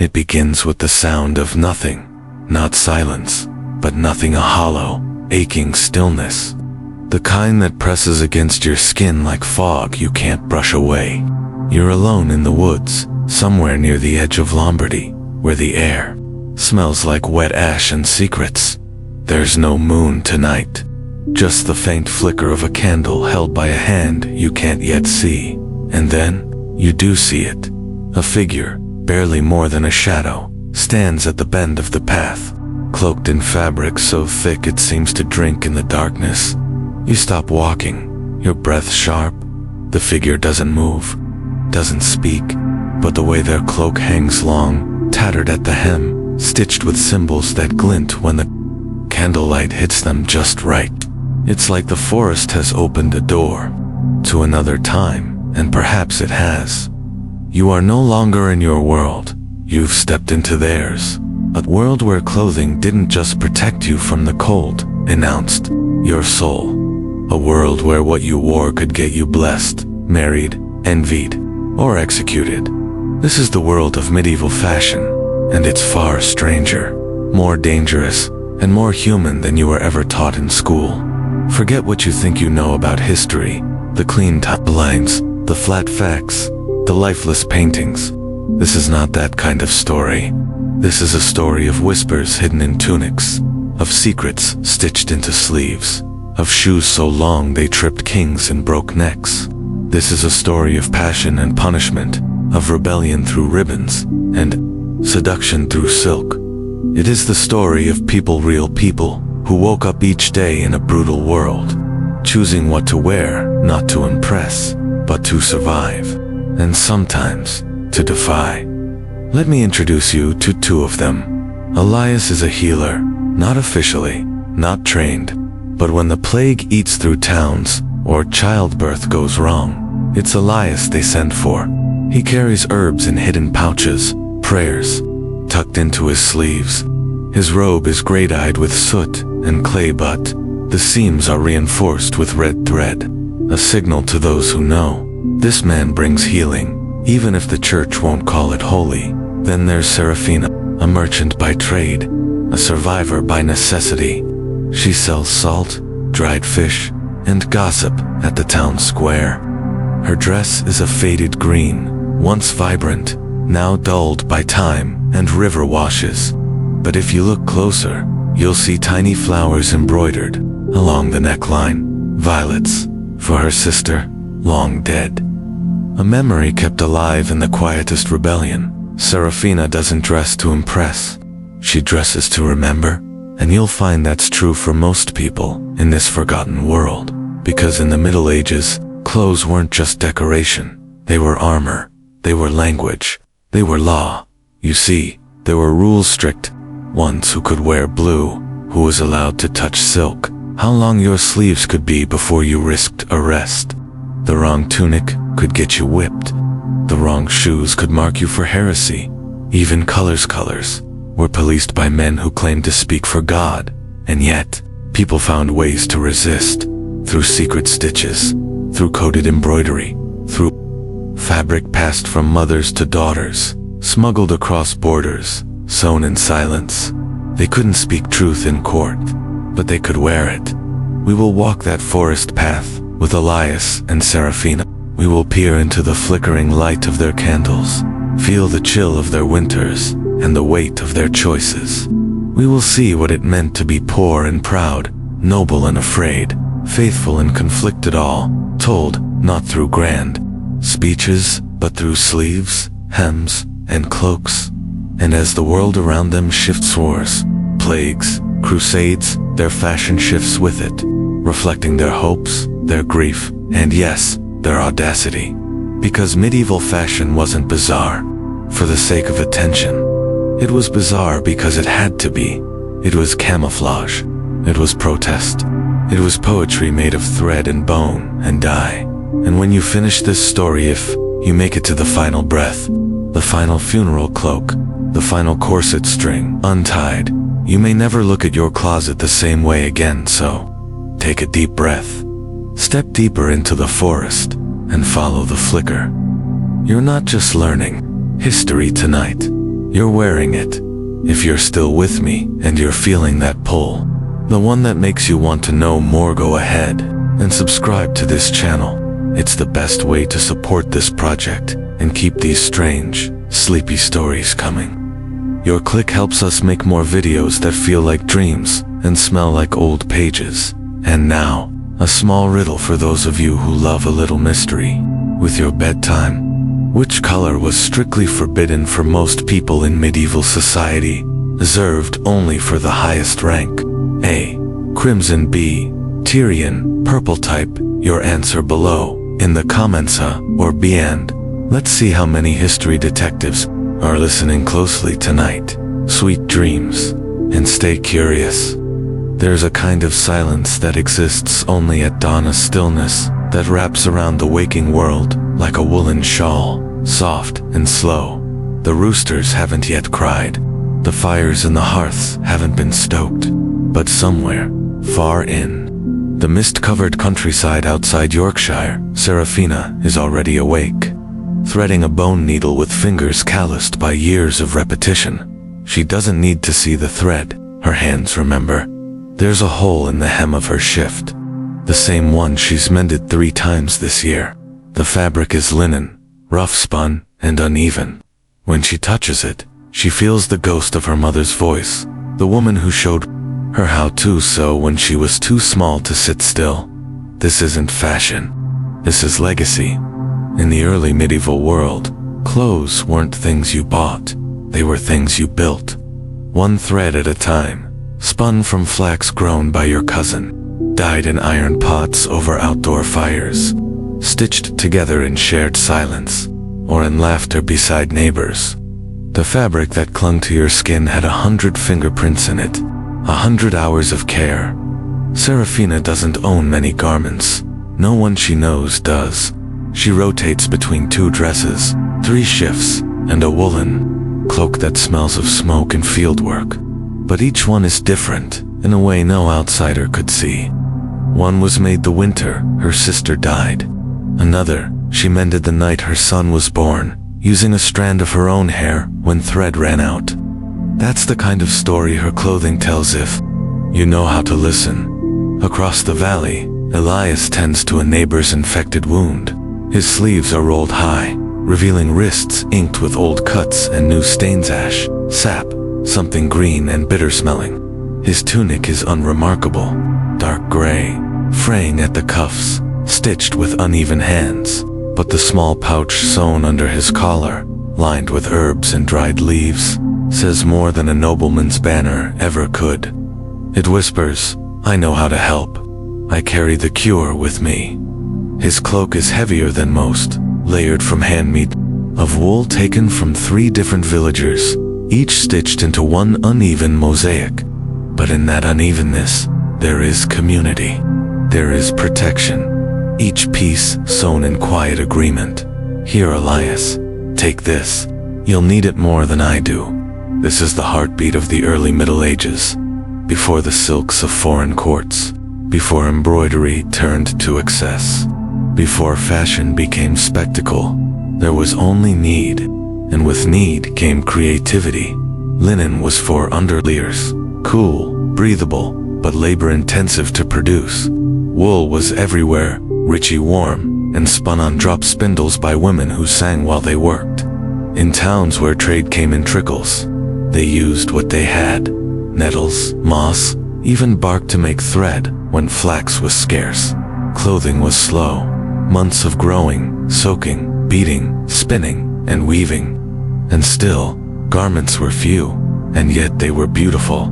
It begins with the sound of nothing, not silence, but nothing, a hollow, aching stillness. The kind that presses against your skin like fog you can't brush away. You're alone in the woods, somewhere near the edge of Lombardy, where the air smells like wet ash and secrets. There's no moon tonight, just the faint flicker of a candle held by a hand you can't yet see. And then, you do see it. A figure, barely more than a shadow, stands at the bend of the path, cloaked in fabric so thick it seems to drink in the darkness. You stop walking, your breath sharp. The figure doesn't move, doesn't speak, but the way their cloak hangs long, tattered at the hem, stitched with symbols that glint when the candlelight hits them just right. It's like the forest has opened a door to another time, and perhaps it has. You are no longer in your world, you've stepped into theirs. A world where clothing didn't just protect you from the cold, announced your soul. A world where what you wore could get you blessed, married, envied, or executed. This is the world of medieval fashion, and it's far stranger, more dangerous, and more human than you were ever taught in school. Forget what you think you know about history, the clean lines, the flat facts, the lifeless paintings. This is not that kind of story. This is a story of whispers hidden in tunics, of secrets stitched into sleeves, of shoes so long they tripped kings and broke necks. This is a story of passion and punishment, of rebellion through ribbons, and seduction through silk. It is the story of people, real people, who woke up each day in a brutal world, choosing what to wear, not to impress, but to survive, and sometimes to defy. Let me introduce you to two of them. Elias is a healer, not officially, not trained, but when the plague eats through towns, or childbirth goes wrong, it's Elias they send for. He carries herbs in hidden pouches, prayers, tucked into his sleeves. His robe is gray-dyed with soot and clay, but the seams are reinforced with red thread, a signal to those who know. This man brings healing, even if the church won't call it holy. Then there's Serafina, a merchant by trade, a survivor by necessity. She sells salt, dried fish, and gossip at the town square. Her dress is a faded green, once vibrant, now dulled by time and river washes. But if you look closer, you'll see tiny flowers embroidered along the neckline, violets, for her sister, long dead. A memory kept alive in the quietest rebellion. Serafina doesn't dress to impress, she dresses to remember, and you'll find that's true for most people in this forgotten world, because in the Middle Ages, clothes weren't just decoration, they were armor, they were language, they were law. You see, there were rules, strict ones: who could wear blue, who was allowed to touch silk, how long your sleeves could be before you risked arrest. The wrong tunic could get you whipped. The wrong shoes could mark you for heresy. Even colors were policed by men who claimed to speak for God. And yet, people found ways to resist, through secret stitches, through coded embroidery, through fabric passed from mothers to daughters, smuggled across borders, sewn in silence. They couldn't speak truth in court, but they could wear it. We will walk that forest path with Elias and Serafina. We will peer into the flickering light of their candles, feel the chill of their winters, and the weight of their choices. We will see what it meant to be poor and proud, noble and afraid, faithful and conflicted, all told not through grand speeches, but through sleeves, hems, and cloaks. And as the world around them shifts, wars, plagues, crusades, their fashion shifts with it, reflecting their hopes, their grief, and yes, their audacity. Because medieval fashion wasn't bizarre for the sake of attention. It was bizarre because it had to be. It was camouflage. It was protest. It was poetry made of thread and bone and dye. And when you finish this story, if you make it to the final breath, the final funeral cloak, the final corset string untied, you may never look at your closet the same way again. So, take a deep breath. Step deeper into the forest and follow the flicker. You're not just learning history tonight. You're wearing it. If you're still with me and you're feeling that pull, the one that makes you want to know more, go ahead and subscribe to this channel. It's the best way to support this project and keep these strange, sleepy stories coming. Your click helps us make more videos that feel like dreams and smell like old pages. And now, a small riddle for those of you who love a little mystery. With your bedtime, which color was strictly forbidden for most people in medieval society, reserved only for the highest rank? A. Crimson. B. Tyrian Purple. Type your answer below in the comments or B, and let's see how many history detectives are listening closely tonight. Sweet dreams, and stay curious. There's a kind of silence that exists only at dawn, a stillness that wraps around the waking world like a woolen shawl, soft and slow. The roosters haven't yet cried, the fires in the hearths haven't been stoked, but somewhere, far in the mist-covered countryside outside Yorkshire, Seraphina is already awake, threading a bone needle with fingers calloused by years of repetition. She doesn't need to see the thread, her hands remember. There's a hole in the hem of her shift, the same one she's mended 3 times this year. The fabric is linen, rough spun and uneven. When she touches it, she feels the ghost of her mother's voice, the woman who showed her how to sew when she was too small to sit still. This isn't fashion, this is legacy. In the early medieval world, clothes weren't things you bought, they were things you built. One thread at a time, spun from flax grown by your cousin, dyed in iron pots over outdoor fires, stitched together in shared silence, or in laughter beside neighbors. The fabric that clung to your skin had 100 fingerprints in it, 100 hours of care. Seraphina doesn't own many garments, no one she knows does. She rotates between 2 dresses, 3 shifts, and a woolen cloak that smells of smoke and fieldwork. But each one is different, in a way no outsider could see. One was made the winter her sister died. Another, she mended the night her son was born, using a strand of her own hair when thread ran out. That's the kind of story her clothing tells if you know how to listen. Across the valley, Elias tends to a neighbor's infected wound. His sleeves are rolled high, revealing wrists inked with old cuts and new stains, ash, sap, something green and bitter smelling. His tunic is unremarkable, dark gray, fraying at the cuffs, stitched with uneven hands, but the small pouch sewn under his collar, lined with herbs and dried leaves, says more than a nobleman's banner ever could. It whispers, "I know how to help. I carry the cure with me." His cloak is heavier than most, layered from handmeat of wool taken from 3 different villagers, each stitched into one uneven mosaic. But in that unevenness, there is community. There is protection. Each piece sewn in quiet agreement. "Here, Elias, take this. You'll need it more than I do." This is the heartbeat of the early Middle Ages, before the silks of foreign courts, before embroidery turned to excess, before fashion became spectacle. There was only need, and with need came creativity. Linen was for underlayers, cool, breathable, but labor-intensive to produce. Wool was everywhere, richy warm, and spun on drop spindles by women who sang while they worked. In towns where trade came in trickles, they used what they had: nettles, moss, even bark to make thread when flax was scarce. Clothing was slow, months of growing, soaking, beating, spinning, and weaving. And still, garments were few, and yet they were beautiful,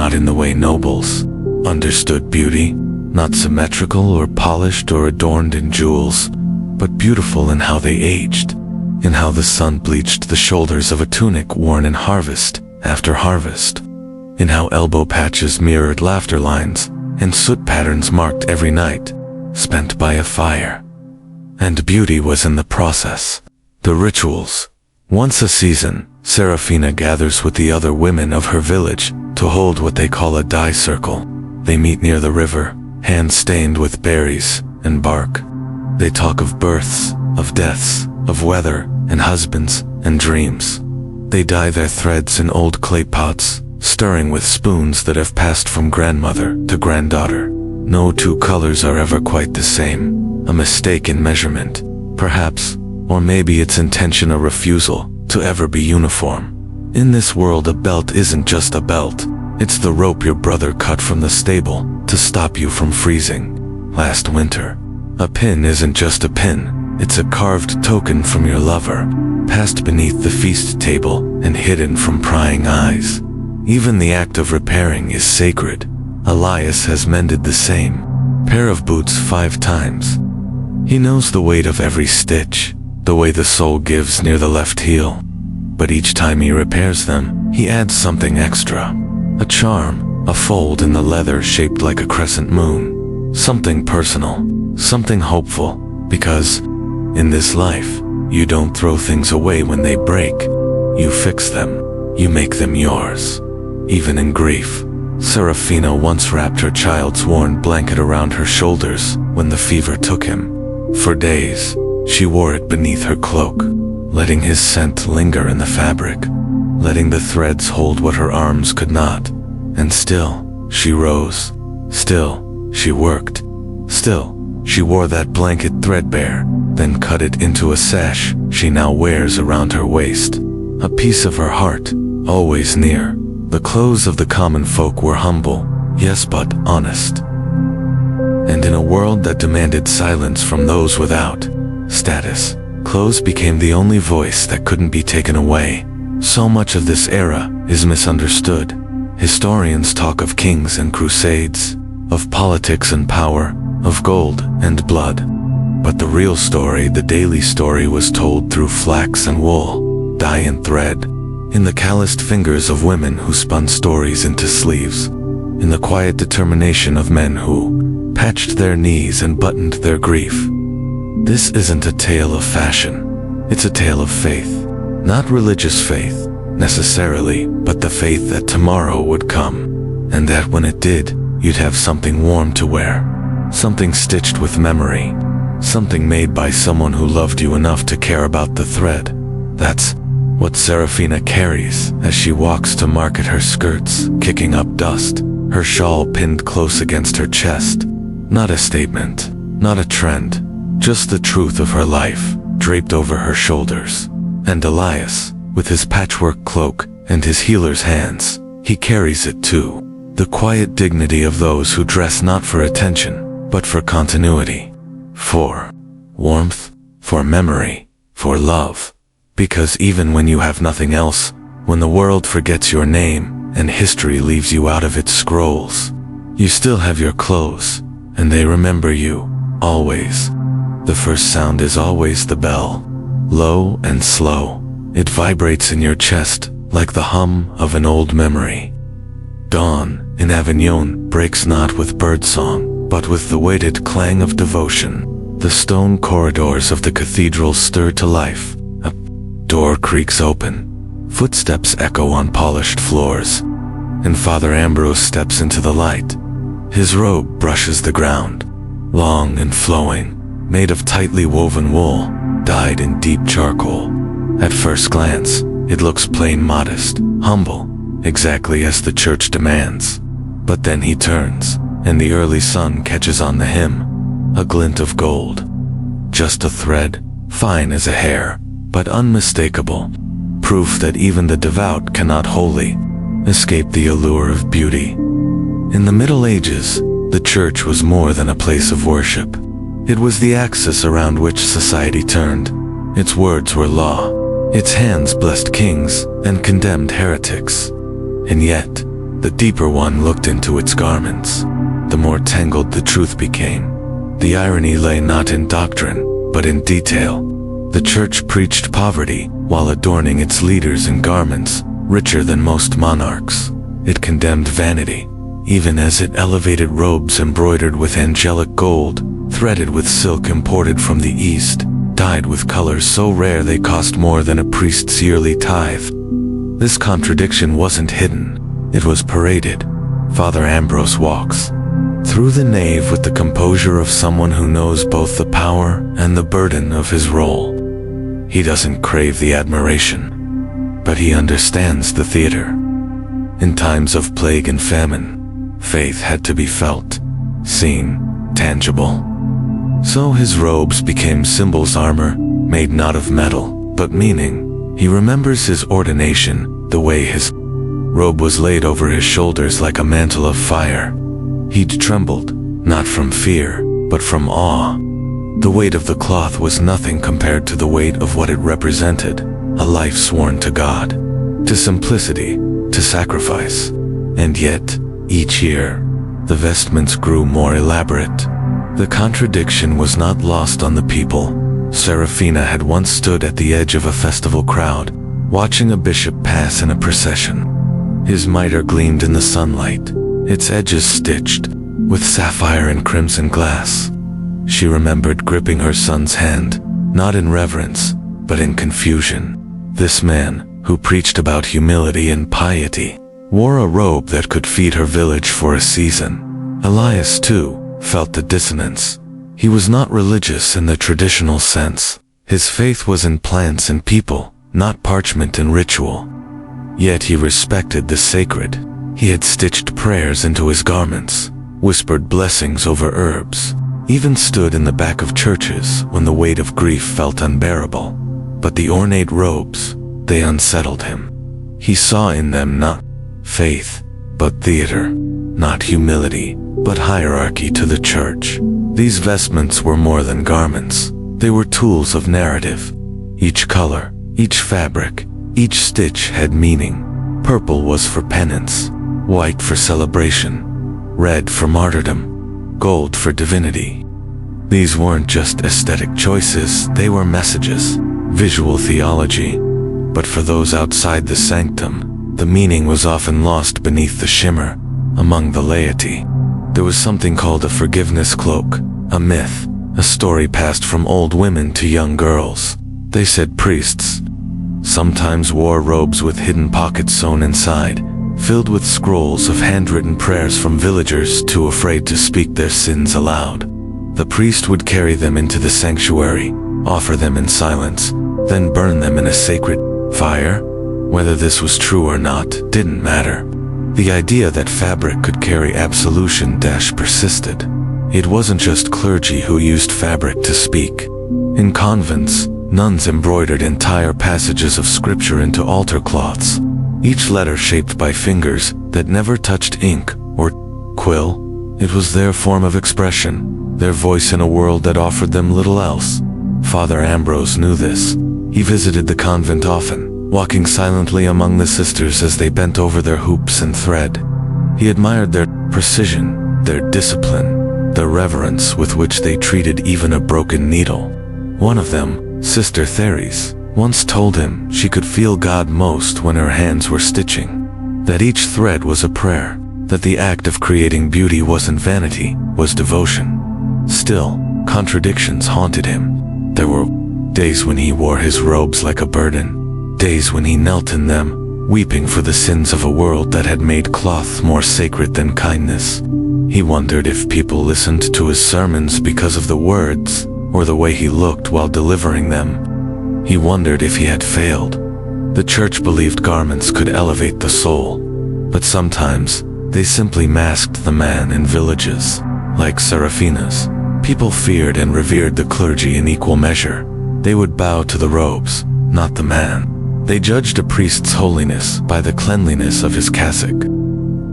not in the way nobles understood beauty, not symmetrical or polished or adorned in jewels, but beautiful in how they aged, in how the sun bleached the shoulders of a tunic worn in harvest after harvest, in how elbow patches mirrored laughter lines and soot patterns marked every night spent by a fire. And beauty was in the process. The rituals. Once a season, Seraphina gathers with the other women of her village to hold what they call a dye circle. They meet near the river, hands stained with berries and bark. They talk of births, of deaths, of weather and husbands and dreams. They dye their threads in old clay pots, stirring with spoons that have passed from grandmother to granddaughter. No two colors are ever quite the same. A mistake in measurement, perhaps, or maybe it's intention, a refusal to ever be uniform. In this world, a belt isn't just a belt. It's the rope your brother cut from the stable to stop you from freezing last winter. A pin isn't just a pin. It's a carved token from your lover, passed beneath the feast table and hidden from prying eyes. Even the act of repairing is sacred. Elias has mended the same pair of boots 5 times. He knows the weight of every stitch, the way the sole gives near the left heel. But each time he repairs them, he adds something extra. A charm, a fold in the leather shaped like a crescent moon. Something personal, something hopeful, because in this life, you don't throw things away when they break. You fix them. You make them yours. Even in grief. Serafina once wrapped her child's worn blanket around her shoulders when the fever took him. For days, she wore it beneath her cloak, letting his scent linger in the fabric, letting the threads hold what her arms could not. And still, she rose. Still, she worked. Still, she wore that blanket threadbare, then cut it into a sash she now wears around her waist. A piece of her heart, always near. The clothes of the common folk were humble, yes, but honest. And in a world that demanded silence from those without status, clothes became the only voice that couldn't be taken away. So much of this era is misunderstood. Historians talk of kings and crusades, of politics and power, of gold and blood. But the real story, the daily story, was told through flax and wool, dye and thread, in the calloused fingers of women who spun stories into sleeves, in the quiet determination of men who patched their knees and buttoned their grief. This isn't a tale of fashion. It's a tale of faith. Not religious faith, necessarily, but the faith that tomorrow would come, and that when it did, you'd have something warm to wear, something stitched with memory, something made by someone who loved you enough to care about the thread. That's what Serafina carries as she walks to market, her skirts kicking up dust, her shawl pinned close against her chest. Not a statement, not a trend, just the truth of her life draped over her shoulders. And Elias, with his patchwork cloak and his healer's hands, he carries it too. The quiet dignity of those who dress not for attention, but for continuity, for warmth, for memory, for love. Because even when you have nothing else, when the world forgets your name and history leaves you out of its scrolls, you still have your clothes, and they remember you, always. The first sound is always the bell, low and slow. It vibrates in your chest like the hum of an old memory. Dawn in Avignon breaks not with birdsong, but with the weighted clang of devotion. The stone corridors of the cathedral stir to life. A door creaks open. Footsteps echo on polished floors. And Father Ambrose steps into the light. His robe brushes the ground, long and flowing, made of tightly woven wool, dyed in deep charcoal. At first glance, it looks plain, modest, humble, exactly as the church demands. But then he turns, and the early sun catches on the hem, a glint of gold. Just a thread, fine as a hair, but unmistakable, proof that even the devout cannot wholly escape the allure of beauty. In the Middle Ages, the church was more than a place of worship. It was the axis around which society turned. Its words were law. Its hands blessed kings and condemned heretics. And yet, the deeper one looked into its garments, the more tangled the truth became. The irony lay not in doctrine, but in detail. The church preached poverty while adorning its leaders in garments richer than most monarchs. It condemned vanity, even as it elevated robes embroidered with angelic gold, threaded with silk imported from the East, dyed with colors so rare they cost more than a priest's yearly tithe. This contradiction wasn't hidden, it was paraded. Father Ambrose walks through the nave with the composure of someone who knows both the power and the burden of his role. He doesn't crave the admiration, but he understands the theater. In times of plague and famine, faith had to be felt, seen, tangible. So his robes became symbols, armor, made not of metal, but meaning. He remembers his ordination, the way his robe was laid over his shoulders like a mantle of fire. He'd trembled, not from fear, but from awe. The weight of the cloth was nothing compared to the weight of what it represented, a life sworn to God, to simplicity, to sacrifice. And yet, each year, the vestments grew more elaborate. The contradiction was not lost on the people. Serafina had once stood at the edge of a festival crowd, watching a bishop pass in a procession. His mitre gleamed in the sunlight, its edges stitched with sapphire and crimson glass. She remembered gripping her son's hand, not in reverence, but in confusion. This man, who preached about humility and piety, wore a robe that could feed her village for a season. Elias, too, felt the dissonance. He was not religious in the traditional sense. His faith was in plants and people, not parchment and ritual. Yet he respected the sacred. He had stitched prayers into his garments, whispered blessings over herbs, even stood in the back of churches when the weight of grief felt unbearable. But the ornate robes, they unsettled him. He saw in them not faith, but theater, not humility, but hierarchy to the church. These vestments were more than garments. They were tools of narrative. Each color, each fabric, each stitch had meaning. Purple was for penance, white for celebration, red for martyrdom, gold for divinity. These weren't just aesthetic choices, they were messages, visual theology. But for those outside the sanctum, the meaning was often lost beneath the shimmer. Among the laity, there was something called a forgiveness cloak, a myth, a story passed from old women to young girls. They said priests sometimes wore robes with hidden pockets sewn inside, filled with scrolls of handwritten prayers from villagers too afraid to speak their sins aloud. The priest would carry them into the sanctuary, offer them in silence, then burn them in a sacred fire. Whether this was true or not didn't matter. The idea that fabric could carry absolution persisted. It wasn't just clergy who used fabric to speak. In convents, nuns embroidered entire passages of scripture into altar cloths, each letter shaped by fingers that never touched ink or quill. It was their form of expression, their voice in a world that offered them little else. Father Ambrose knew this. He visited the convent often, walking silently among the sisters as they bent over their hoops and thread. He admired their precision, their discipline, the reverence with which they treated even a broken needle. One of them, Sister Therese, once told him she could feel God most when her hands were stitching, that each thread was a prayer, that the act of creating beauty wasn't vanity, was devotion. Still, contradictions haunted him. There were days when he wore his robes like a burden, days when he knelt in them, weeping for the sins of a world that had made cloth more sacred than kindness. He wondered if people listened to his sermons because of the words, or the way he looked while delivering them. He wondered if he had failed. The church believed garments could elevate the soul, but sometimes they simply masked the man in villages. Like Serafina's, people feared and revered the clergy in equal measure. They would bow to the robes, not the man. They judged a priest's holiness by the cleanliness of his cassock.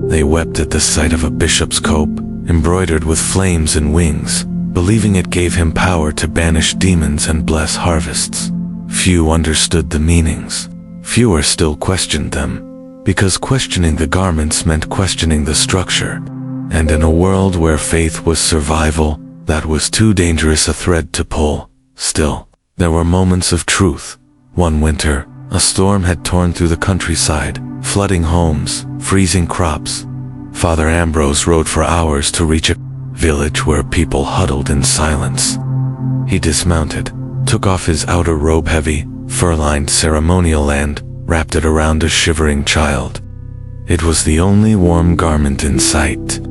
They wept at the sight of a bishop's cope, embroidered with flames and wings, believing it gave him power to banish demons and bless harvests. Few understood the meanings. Fewer still questioned them, because questioning the garments meant questioning the structure. And in a world where faith was survival, that was too dangerous a thread to pull. Still, there were moments of truth. One winter, a storm had torn through the countryside, flooding homes, freezing crops. Father Ambrose rode for hours to reach a village where people huddled in silence. He dismounted, took off his outer robe, heavy, fur-lined ceremonial, and wrapped it around a shivering child. It was the only warm garment in sight.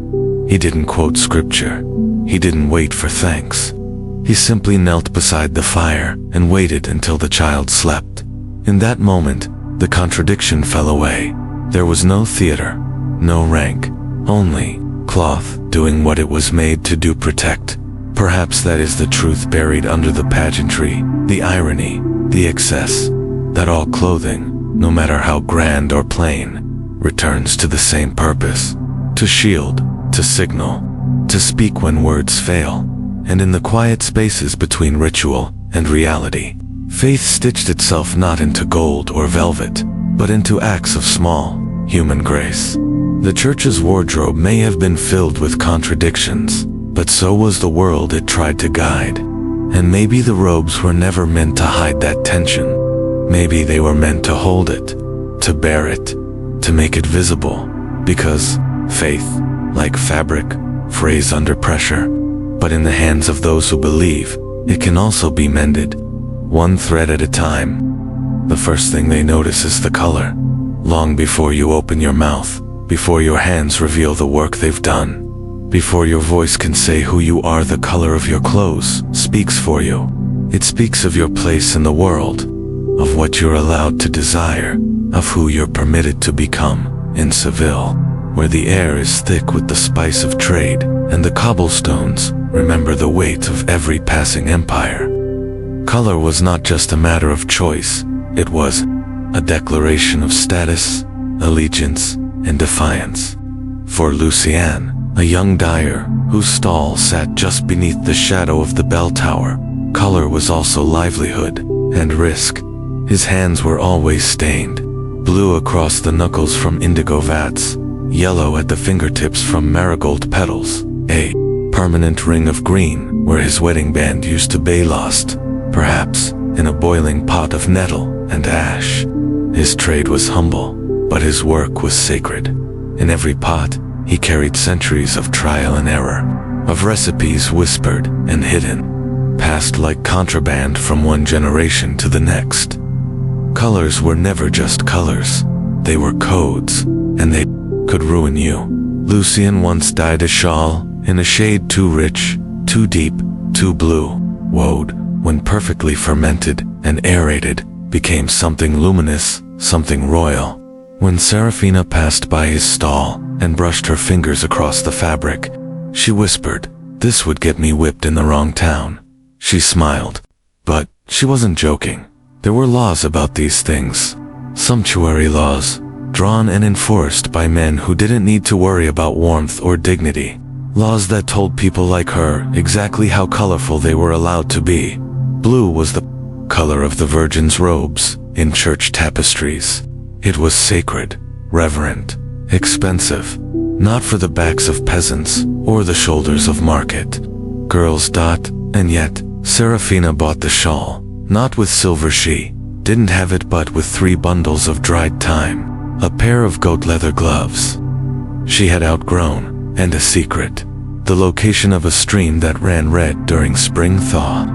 He didn't quote scripture. He didn't wait for thanks. He simply knelt beside the fire and waited until the child slept. In that moment, the contradiction fell away. There was no theater, no rank, only cloth doing what it was made to do: protect. Perhaps that is the truth buried under the pageantry, the irony, the excess, that all clothing, no matter how grand or plain, returns to the same purpose: to shield, to signal, to speak when words fail. And in the quiet spaces between ritual and reality, faith stitched itself not into gold or velvet, but into acts of small, human grace. The church's wardrobe may have been filled with contradictions, but so was the world it tried to guide. And maybe the robes were never meant to hide that tension. Maybe they were meant to hold it, to bear it, to make it visible. Because faith, like fabric, frays under pressure. But in the hands of those who believe, it can also be mended, one thread at a time. The first thing they notice is the color. Long before you open your mouth, before your hands reveal the work they've done, before your voice can say who you are, the color of your clothes speaks for you. It speaks of your place in the world, of what you're allowed to desire, of who you're permitted to become. In Seville, where the air is thick with the spice of trade, and the cobblestones remember the weight of every passing empire, color was not just a matter of choice, it was a declaration of status, allegiance, and defiance. For Lucien, a young dyer whose stall sat just beneath the shadow of the bell tower, color was also livelihood and risk. His hands were always stained, blue across the knuckles from indigo vats, yellow at the fingertips from marigold petals, a permanent ring of green where his wedding band used to be lost, perhaps in a boiling pot of nettle and ash. His trade was humble, but his work was sacred. In every pot, he carried centuries of trial and error, of recipes whispered and hidden, passed like contraband from one generation to the next. Colors were never just colors, they were codes, and they could ruin you. Lucien once dyed a shawl in a shade too rich, too deep, too blue. Woad, when perfectly fermented and aerated, became something luminous, something royal. When Serafina passed by his stall and brushed her fingers across the fabric, she whispered, "This would get me whipped in the wrong town." She smiled, but she wasn't joking. There were laws about these things, sumptuary laws, drawn and enforced by men who didn't need to worry about warmth or dignity. Laws that told people like her exactly how colorful they were allowed to be. Blue was the color of the Virgin's robes in church tapestries. It was sacred, reverent, expensive, not for the backs of peasants or the shoulders of market girls. And yet, Serafina bought the shawl, not with silver. She didn't have it, but with 3 bundles of dried thyme, a pair of goat leather gloves she had outgrown, and a secret: the location of a stream that ran red during spring thaw,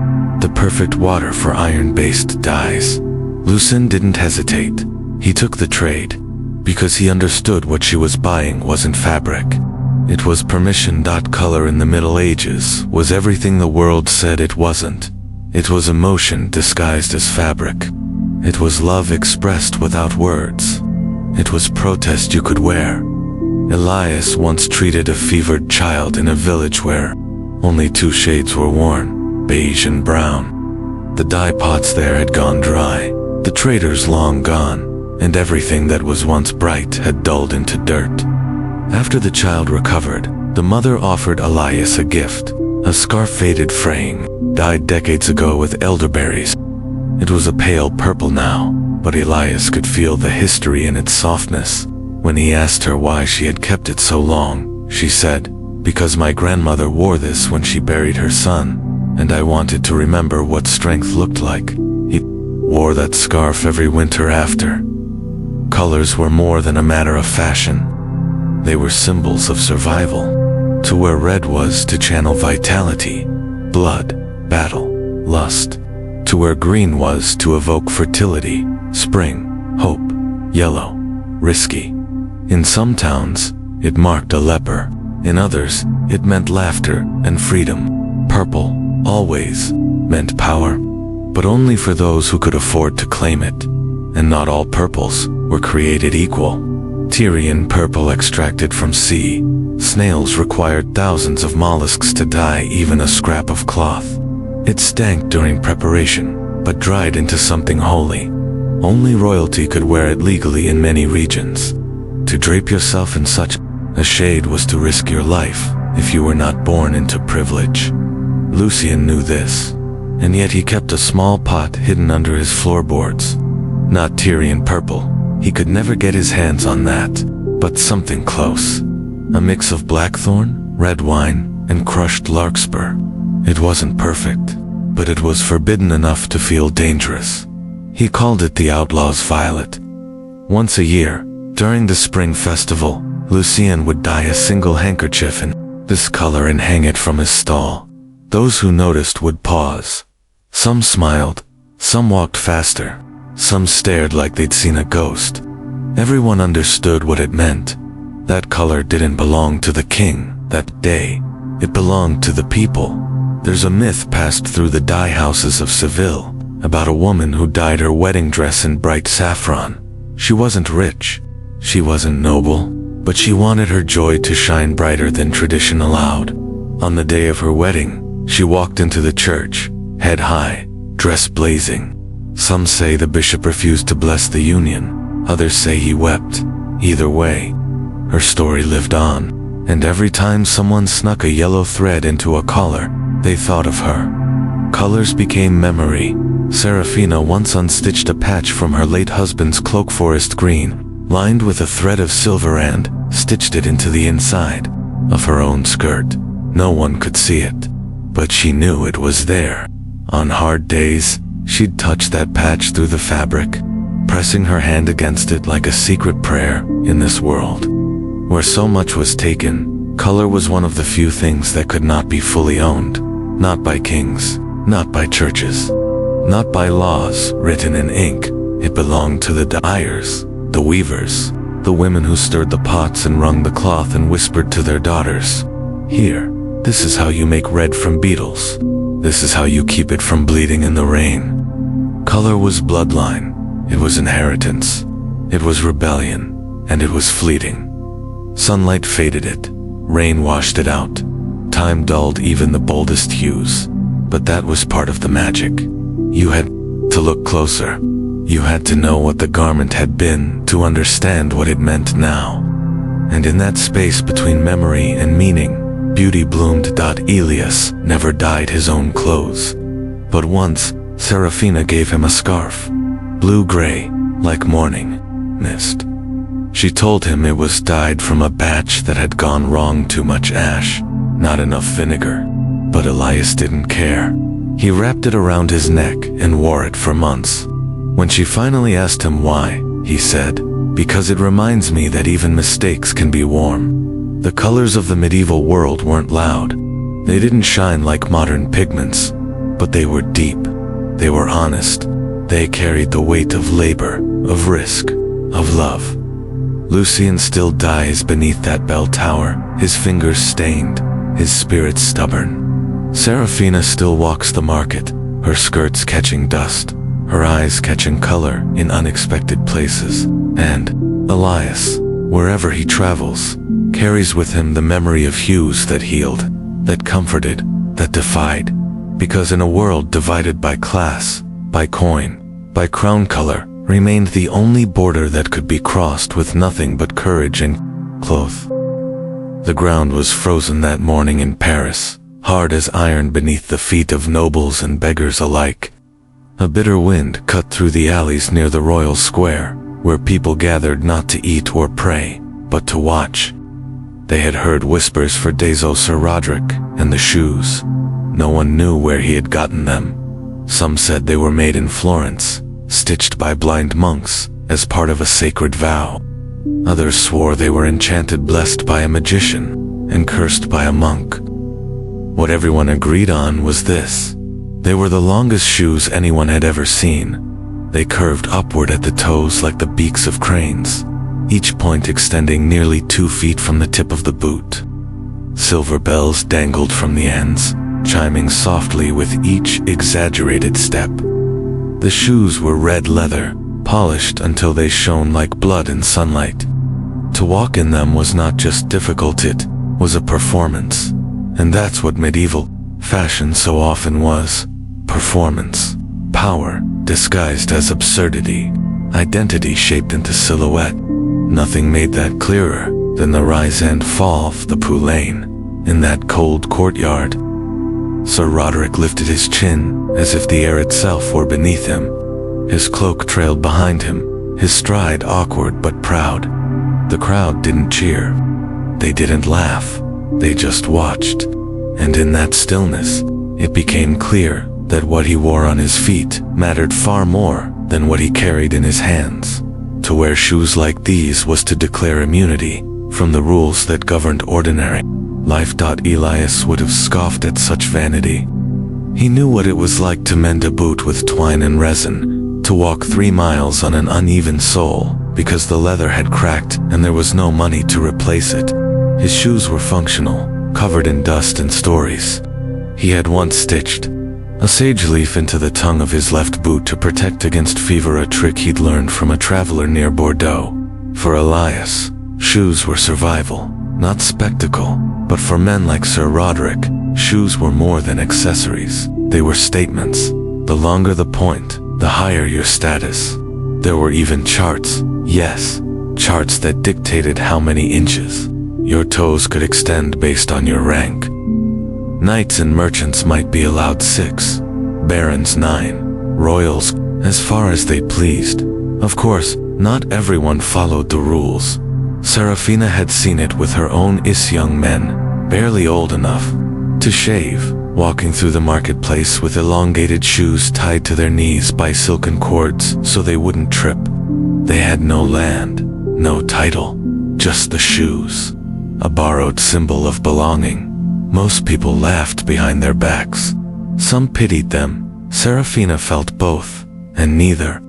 the perfect water for iron-based dyes. Lucien didn't hesitate. He took the trade, because he understood what she was buying wasn't fabric. It was permission. Color in the Middle Ages was everything the world said it wasn't. It was emotion disguised as fabric. It was love expressed without words. It was protest you could wear. Elias once treated a fevered child in a village where only 2 shades were worn, beige and brown. The dye pots there had gone dry, the traders long gone, and everything that was once bright had dulled into dirt. After the child recovered, the mother offered Elias a gift, a scarf faded fraying, dyed decades ago with elderberries. It was a pale purple now, but Elias could feel the history in its softness. When he asked her why she had kept it so long, she said, "Because my grandmother wore this when she buried her son, and I wanted to remember what strength looked like." He wore that scarf every winter after. Colors were more than a matter of fashion. They were symbols of survival. To wear red was to channel vitality, blood, battle, lust. To wear green was to evoke fertility, spring, hope. Yellow, risky. In some towns, it marked a leper. In others, it meant laughter and freedom. Purple, always, meant power, but only for those who could afford to claim it. and not all purples were created equal. Tyrian purple extracted from sea snails required thousands of mollusks to dye even a scrap of cloth. It stank during preparation, but dried into something holy. Only royalty could wear it legally in many regions. To drape yourself in such a shade was to risk your life if you were not born into privilege. Lucian knew this, and yet he kept a small pot hidden under his floorboards. Not Tyrian purple, he could never get his hands on that, but something close. A mix of blackthorn, red wine, and crushed larkspur. It wasn't perfect, but it was forbidden enough to feel dangerous. He called it the outlaw's violet. Once a year, during the spring festival, Lucian would dye a single handkerchief in this color and hang it from his stall. Those who noticed would pause. Some smiled, some walked faster, some stared like they'd seen a ghost. Everyone understood what it meant. That color didn't belong to the king that day. It belonged to the people. There's a myth passed through the dye houses of Seville about a woman who dyed her wedding dress in bright saffron. She wasn't rich, she wasn't noble, but she wanted her joy to shine brighter than tradition allowed. On the day of her wedding, she walked into the church, head high, dress blazing. Some say the bishop refused to bless the union, others say he wept. Either way, her story lived on, and every time someone snuck a yellow thread into a collar, they thought of her. Colors became memory. Serafina once unstitched a patch from her late husband's cloak forest green, lined with a thread of silver, and stitched it into the inside of her own skirt. No one could see it, but she knew it was there. On hard days, she'd touch that patch through the fabric, pressing her hand against it like a secret prayer. In this world, where so much was taken, color was one of the few things that could not be fully owned. Not by kings, not by churches, not by laws written in ink. It belonged to the dyers, the weavers, the women who stirred the pots and wrung the cloth and whispered to their daughters, "Here, this is how you make red from beetles. This is how you keep it from bleeding in the rain." Color was bloodline, it was inheritance, it was rebellion, and it was fleeting. Sunlight faded it, rain washed it out, time dulled even the boldest hues. But that was part of the magic. You had to look closer. You had to know what the garment had been to understand what it meant now. And in that space between memory and meaning, beauty bloomed. Elias never dyed his own clothes. But once, Serafina gave him a scarf. Blue-gray, like morning mist. She told him it was dyed from a batch that had gone wrong. Too much ash, not enough vinegar. But Elias didn't care. He wrapped it around his neck and wore it for months. When she finally asked him why, he said, "Because it reminds me that even mistakes can be warm." The colors of the medieval world weren't loud. They didn't shine like modern pigments, but they were deep. They were honest. They carried the weight of labor, of risk, of love. Lucian still dies beneath that bell tower, his fingers stained, his spirit stubborn. Serafina still walks the market, her skirts catching dust, her eyes catching color in unexpected places. And Elias, wherever he travels, carries with him the memory of hues that healed, that comforted, that defied. Because in a world divided by class, by coin, by crown color, remained the only border that could be crossed with nothing but courage and cloth. The ground was frozen that morning in Paris, hard as iron beneath the feet of nobles and beggars alike. A bitter wind cut through the alleys near the royal square, where people gathered not to eat or pray, but to watch. They had heard whispers for days of Sir Roderick and the shoes. No one knew where he had gotten them. Some said they were made in Florence, stitched by blind monks as part of a sacred vow. Others swore they were enchanted, blessed by a magician, and cursed by a monk. What everyone agreed on was this: they were the longest shoes anyone had ever seen. They curved upward at the toes like the beaks of cranes, each point extending nearly 2 feet from the tip of the boot. Silver bells dangled from the ends, chiming softly with each exaggerated step. The shoes were red leather, polished until they shone like blood in sunlight. To walk in them was not just difficult, it was a performance. And that's what medieval fashion so often was. Performance. Power, disguised as absurdity. Identity shaped into silhouette. Nothing made that clearer than the rise and fall of the Pulain in that cold courtyard. Sir Roderick lifted his chin as if the air itself were beneath him. His cloak trailed behind him, his stride awkward but proud. The crowd didn't cheer. They didn't laugh. They just watched. And in that stillness, it became clear that what he wore on his feet mattered far more than what he carried in his hands. To wear shoes like these was to declare immunity from the rules that governed ordinary life. Elias would have scoffed at such vanity. He knew what it was like to mend a boot with twine and resin, to walk 3 miles on an uneven sole because the leather had cracked and there was no money to replace it. His shoes were functional, covered in dust and stories. He had once stitched a sage leaf into the tongue of his left boot to protect against fever, a trick he'd learned from a traveler near Bordeaux. For Elias, shoes were survival, not spectacle, but for men like Sir Roderick, shoes were more than accessories. They were statements. The longer the point, the higher your status. There were even charts, yes, charts that dictated how many inches your toes could extend based on your rank. Knights and merchants might be allowed 6, barons 9, royals as far as they pleased. Of course, not everyone followed the rules. Serafina had seen it with her own young men, barely old enough to shave, walking through the marketplace with elongated shoes tied to their knees by silken cords so they wouldn't trip. They had no land, no title, just the shoes, a borrowed symbol of belonging. Most people laughed behind their backs. Some pitied them. Serafina felt both, and neither.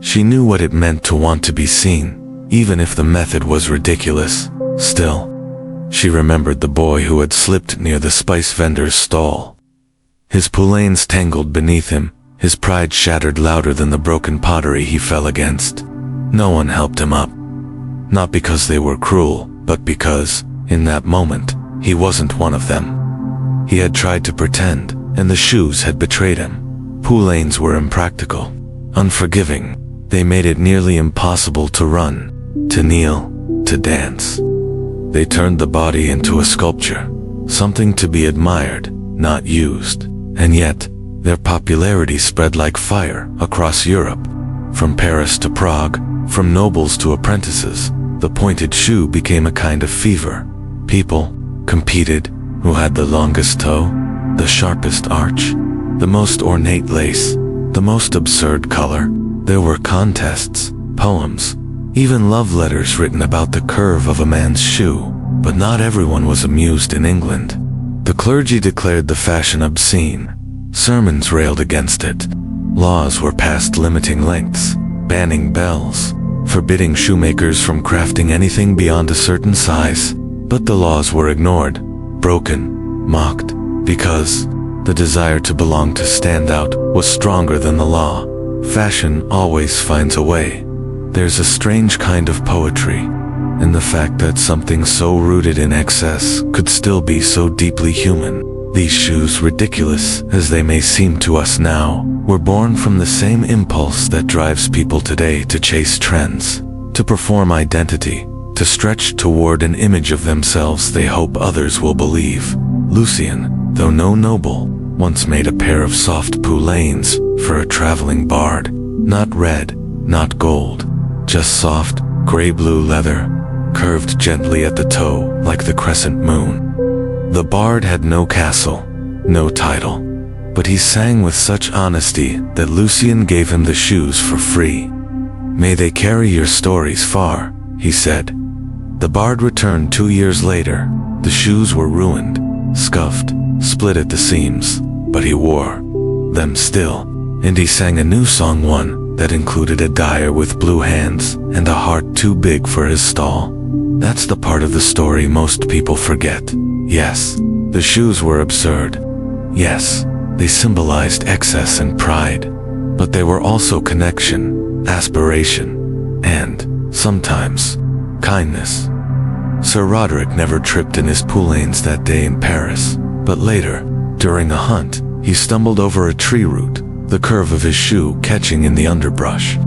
She knew what it meant to want to be seen, even if the method was ridiculous. Still, she remembered the boy who had slipped near the spice vendor's stall. His poulains tangled beneath him, his pride shattered louder than the broken pottery he fell against. No one helped him up. Not because they were cruel, but because, in that moment, he wasn't one of them. He had tried to pretend, and the shoes had betrayed him. Poulains were impractical, unforgiving. They made it nearly impossible to run, to kneel, to dance. They turned the body into a sculpture, something to be admired, not used. And yet, their popularity spread like fire across Europe. From Paris to Prague, from nobles to apprentices, the pointed shoe became a kind of fever. People competed who had the longest toe, the sharpest arch, the most ornate lace, the most absurd color. There were contests, poems, even love letters written about the curve of a man's shoe. But not everyone was amused in England. The clergy declared the fashion obscene. Sermons railed against it. Laws were passed limiting lengths, banning bells, forbidding shoemakers from crafting anything beyond a certain size. But the laws were ignored, broken, mocked, because the desire to belong, to stand out, was stronger than the law. Fashion always finds a way. There's a strange kind of poetry in the fact that something so rooted in excess could still be so deeply human. These shoes, ridiculous as they may seem to us now, were born from the same impulse that drives people today to chase trends, to perform identity, to stretch toward an image of themselves they hope others will believe. Lucian, though no noble, once made a pair of soft poulains for a traveling bard. Not red, not gold, just soft, gray-blue leather, curved gently at the toe like the crescent moon. The bard had no castle, no title, but he sang with such honesty that Lucian gave him the shoes for free. "May they carry your stories far," he said. The bard returned 2 years later. The shoes were ruined, scuffed, split at the seams, but he wore them still, and he sang a new song, one that included a dyer with blue hands and a heart too big for his stall. That's the part of the story most people forget. Yes, the shoes were absurd. Yes, they symbolized excess and pride, but they were also connection. aspiration, and, sometimes, kindness. Sir Roderick never tripped in his poulains that day in Paris, but later, during a hunt, he stumbled over a tree root, the curve of his shoe catching in the underbrush.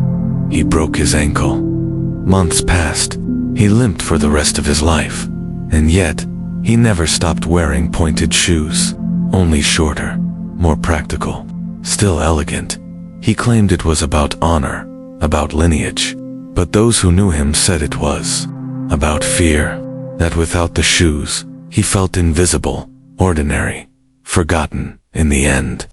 He broke his ankle. Months passed. He limped for the rest of his life. And yet, he never stopped wearing pointed shoes, only shorter, more practical, still elegant. He claimed it was about honor, about lineage, but those who knew him said it was about fear, that without the shoes, he felt invisible, ordinary, forgotten in the end.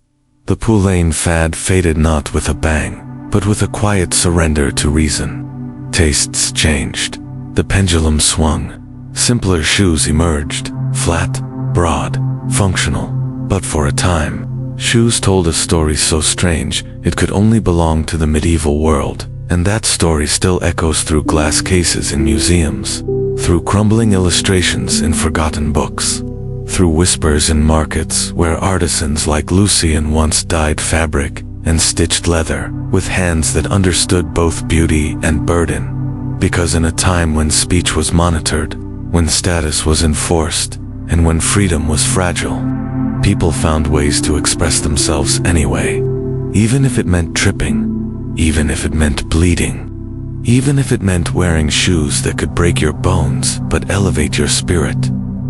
The poulain fad faded not with a bang, but with a quiet surrender to reason. Tastes changed. The pendulum swung. Simpler shoes emerged, flat, broad, functional. But for a time, shoes told a story so strange it could only belong to the medieval world, and that story still echoes through glass cases in museums, through crumbling illustrations in forgotten books, through whispers in markets where artisans like Lucien once dyed fabric and stitched leather with hands that understood both beauty and burden. Because in a time when speech was monitored, when status was enforced, and when freedom was fragile, people found ways to express themselves anyway, even if it meant tripping, even if it meant bleeding, even if it meant wearing shoes that could break your bones but elevate your spirit.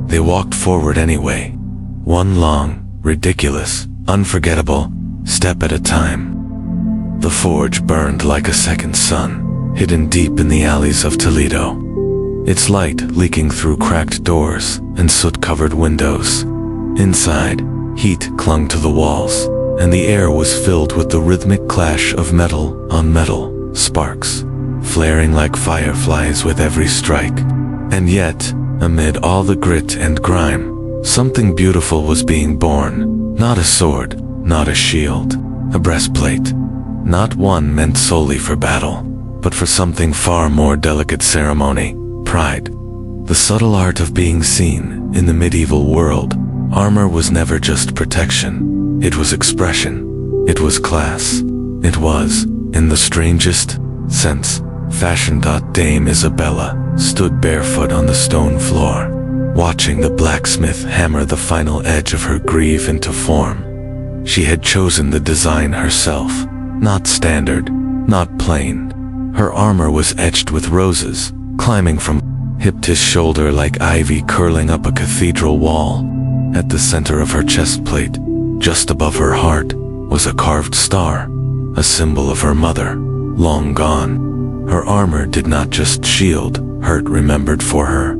They walked forward anyway, one long, ridiculous, unforgettable step at a time. The forge burned like a second sun, hidden deep in the alleys of Toledo, its light leaking through cracked doors and soot-covered windows. Inside, heat clung to the walls, and the air was filled with the rhythmic clash of metal on metal, sparks flaring like fireflies with every strike. And yet, amid all the grit and grime, something beautiful was being born. Not a sword, not a shield, a breastplate. Not one meant solely for battle, but for something far more delicate: ceremony, pride. The subtle art of being seen in the medieval world. Armor was never just protection. It was expression. It was class. It was, in the strangest sense, fashion. Dame Isabella stood barefoot on the stone floor, watching the blacksmith hammer the final edge of her greave into form. She had chosen the design herself, not standard, not plain. Her armor was etched with roses, climbing from hip to shoulder like ivy curling up a cathedral wall. At the center of her chest plate, just above her heart, was a carved star, a symbol of her mother, long gone. Her armor did not just shield hurt remembered for her.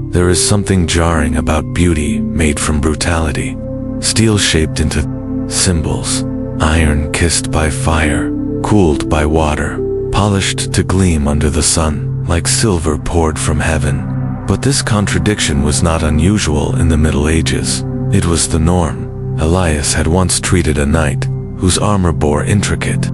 There is something jarring about beauty made from brutality, steel shaped into symbols, iron kissed by fire, cooled by water, polished to gleam under the sun, like silver poured from heaven. But this contradiction was not unusual in the Middle Ages. It was the norm. Elias had once treated a knight, whose armor bore intricate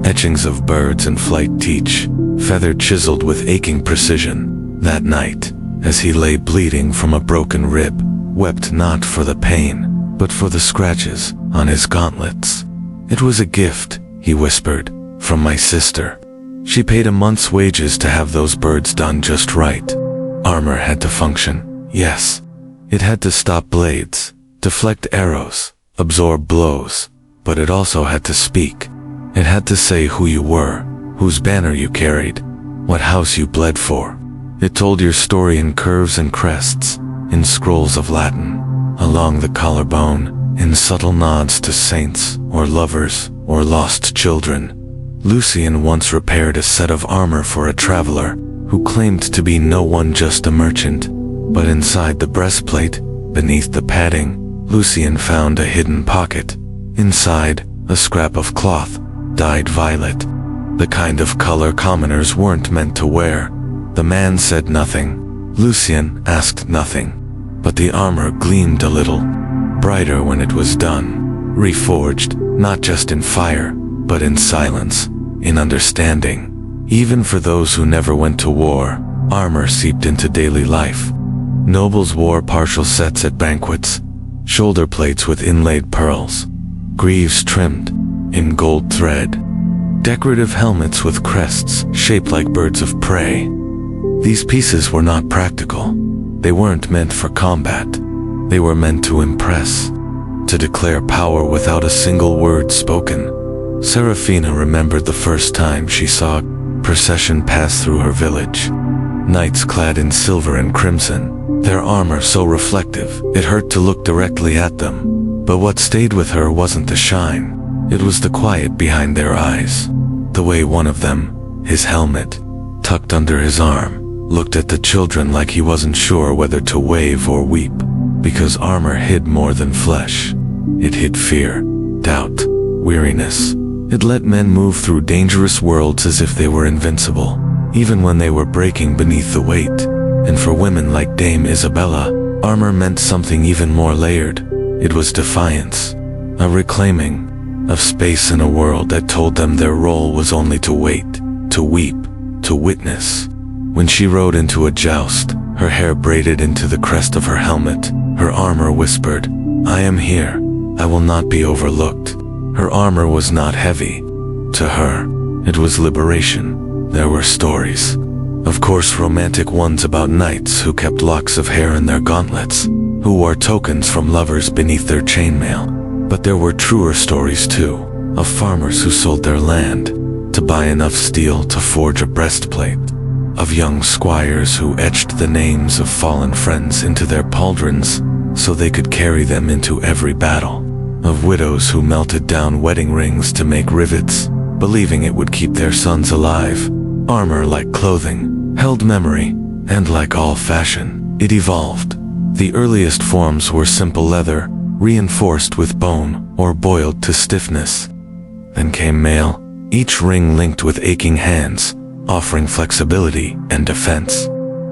etchings of birds in flight, teach, feather chiseled with aching precision. That night, as he lay bleeding from a broken rib, wept not for the pain, but for the scratches on his gauntlets. It was a gift, he whispered, from my sister. She paid a month's wages to have those birds done just right. Armor had to function, yes. It had to stop blades, deflect arrows, absorb blows, but it also had to speak. It had to say who you were, whose banner you carried, what house you bled for. It told your story in curves and crests, in scrolls of Latin, along the collarbone, in subtle nods to saints, or lovers, or lost children. Lucien once repaired a set of armor for a traveler who claimed to be no one, just a merchant. But inside the breastplate, beneath the padding, Lucien found a hidden pocket. Inside, a scrap of cloth, dyed violet, the kind of color commoners weren't meant to wear. The man said nothing. Lucien asked nothing. But the armor gleamed a little, brighter when it was done, reforged, not just in fire, but in silence, in understanding. Even for those who never went to war, armor seeped into daily life. Nobles wore partial sets at banquets, shoulder plates with inlaid pearls, greaves trimmed in gold thread. decorative helmets with crests shaped like birds of prey. These pieces were not practical. They weren't meant for combat. They were meant to impress, to declare power without a single word spoken. Serafina remembered the first time she saw a procession pass through her village. Knights clad in silver and crimson, their armor so reflective it hurt to look directly at them. But what stayed with her wasn't the shine, it was the quiet behind their eyes. The way one of them, his helmet tucked under his arm, looked at the children like he wasn't sure whether to wave or weep, because armor hid more than flesh. It hid fear, doubt, weariness. It let men move through dangerous worlds as if they were invincible, even when they were breaking beneath the weight. And for women like Dame Isabella, armor meant something even more layered. It was defiance, a reclaiming of space in a world that told them their role was only to wait, to weep, to witness. When she rode into a joust, her hair braided into the crest of her helmet, her armor whispered, "I am here. I will not be overlooked." Her armor was not heavy. To her, it was liberation. There were stories. Of course, romantic ones about knights who kept locks of hair in their gauntlets, who wore tokens from lovers beneath their chainmail. But there were truer stories too, of farmers who sold their land to buy enough steel to forge a breastplate, of young squires who etched the names of fallen friends into their pauldrons so they could carry them into every battle, of widows who melted down wedding rings to make rivets, believing it would keep their sons alive. Armor, like clothing, held memory, and like all fashion, it evolved. The earliest forms were simple leather, reinforced with bone or boiled to stiffness. Then came mail, each ring linked with aching hands, offering flexibility and defense.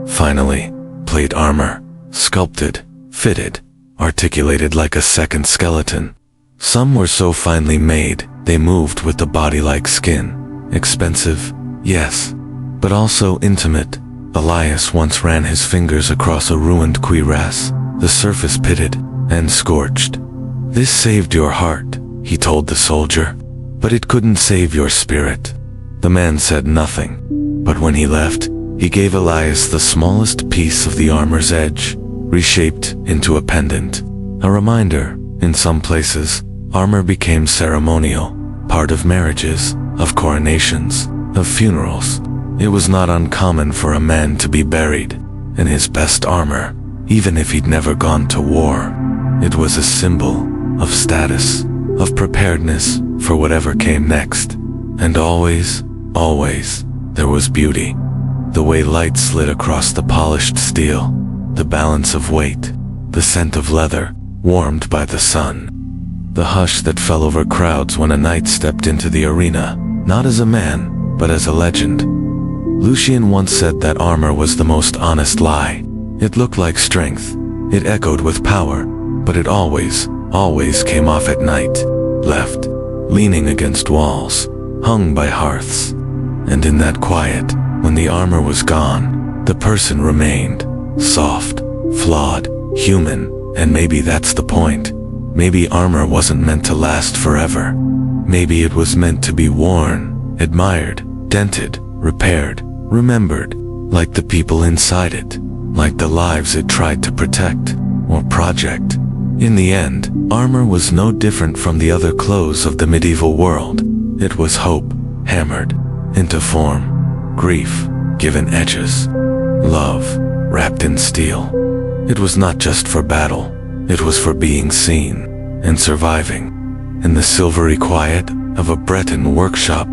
Finally, plate armor, sculpted, fitted, articulated like a second skeleton. Some were so finely made, they moved with the body like skin. Expensive, yes, but also intimate. Elias once ran his fingers across a ruined cuirass, the surface pitted and scorched. "This saved your heart," he told the soldier, "but it couldn't save your spirit." The man said nothing, but when he left, he gave Elias the smallest piece of the armor's edge, reshaped into a pendant. A reminder, in some places, armor became ceremonial, part of marriages, of coronations, of funerals. It was not uncommon for a man to be buried in his best armor, even if he'd never gone to war. It was a symbol of status, of preparedness for whatever came next. And always, always, there was beauty. The way light slid across the polished steel, the balance of weight, the scent of leather, warmed by the sun. The hush that fell over crowds when a knight stepped into the arena, not as a man, but as a legend. Lucian once said that armor was the most honest lie. It looked like strength, it echoed with power, but it always, always came off at night, left, leaning against walls, hung by hearths. And in that quiet, when the armor was gone, the person remained, soft, flawed, human, and maybe that's the point. Maybe armor wasn't meant to last forever. Maybe it was meant to be worn, admired, dented, repaired, remembered, like the people inside it, like the lives it tried to protect or project. In the end, armor was no different from the other clothes of the medieval world. It was hope, hammered into form, grief, given edges, love, wrapped in steel. It was not just for battle, it was for being seen and surviving. In the silvery quiet of a Breton workshop,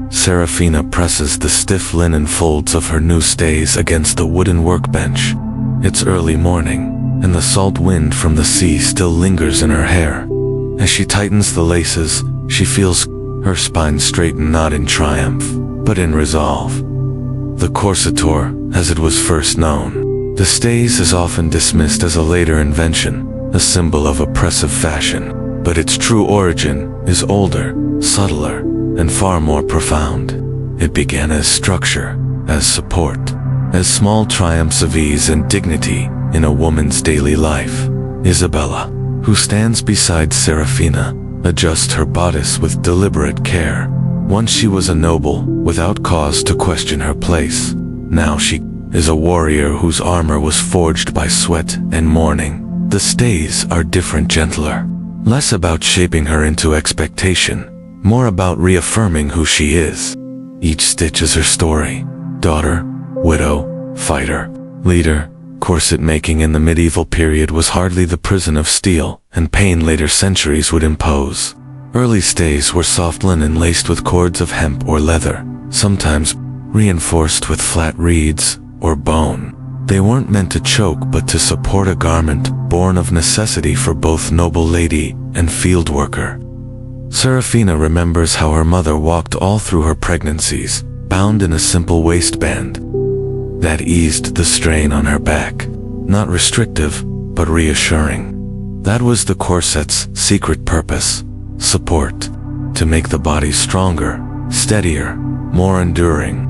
Serafina presses the stiff linen folds of her new stays against the wooden workbench. It's early morning, and the salt wind from the sea still lingers in her hair. As she tightens the laces, she feels her spine straighten not in triumph, but in resolve. The corsetor, as it was first known, the stays is often dismissed as a later invention, a symbol of oppressive fashion, but its true origin is older, subtler, and far more profound. It began as structure, as support, as small triumphs of ease and dignity in a woman's daily life. Isabella, who stands beside Serafina, adjusts her bodice with deliberate care. Once she was a noble, without cause to question her place. Now she is a warrior whose armor was forged by sweat and mourning. The stays are different, gentler. Less about shaping her into expectation, more about reaffirming who she is. Each stitch is her story. Daughter, widow, fighter, leader. Corset making in the medieval period was hardly the prison of steel and pain later centuries would impose. Early stays were soft linen laced with cords of hemp or leather, sometimes reinforced with flat reeds or bone. They weren't meant to choke but to support a garment born of necessity for both noble lady and field worker. Serafina remembers how her mother walked all through her pregnancies, bound in a simple waistband that eased the strain on her back, not restrictive, but reassuring. That was the corset's secret purpose: support, to make the body stronger, steadier, more enduring.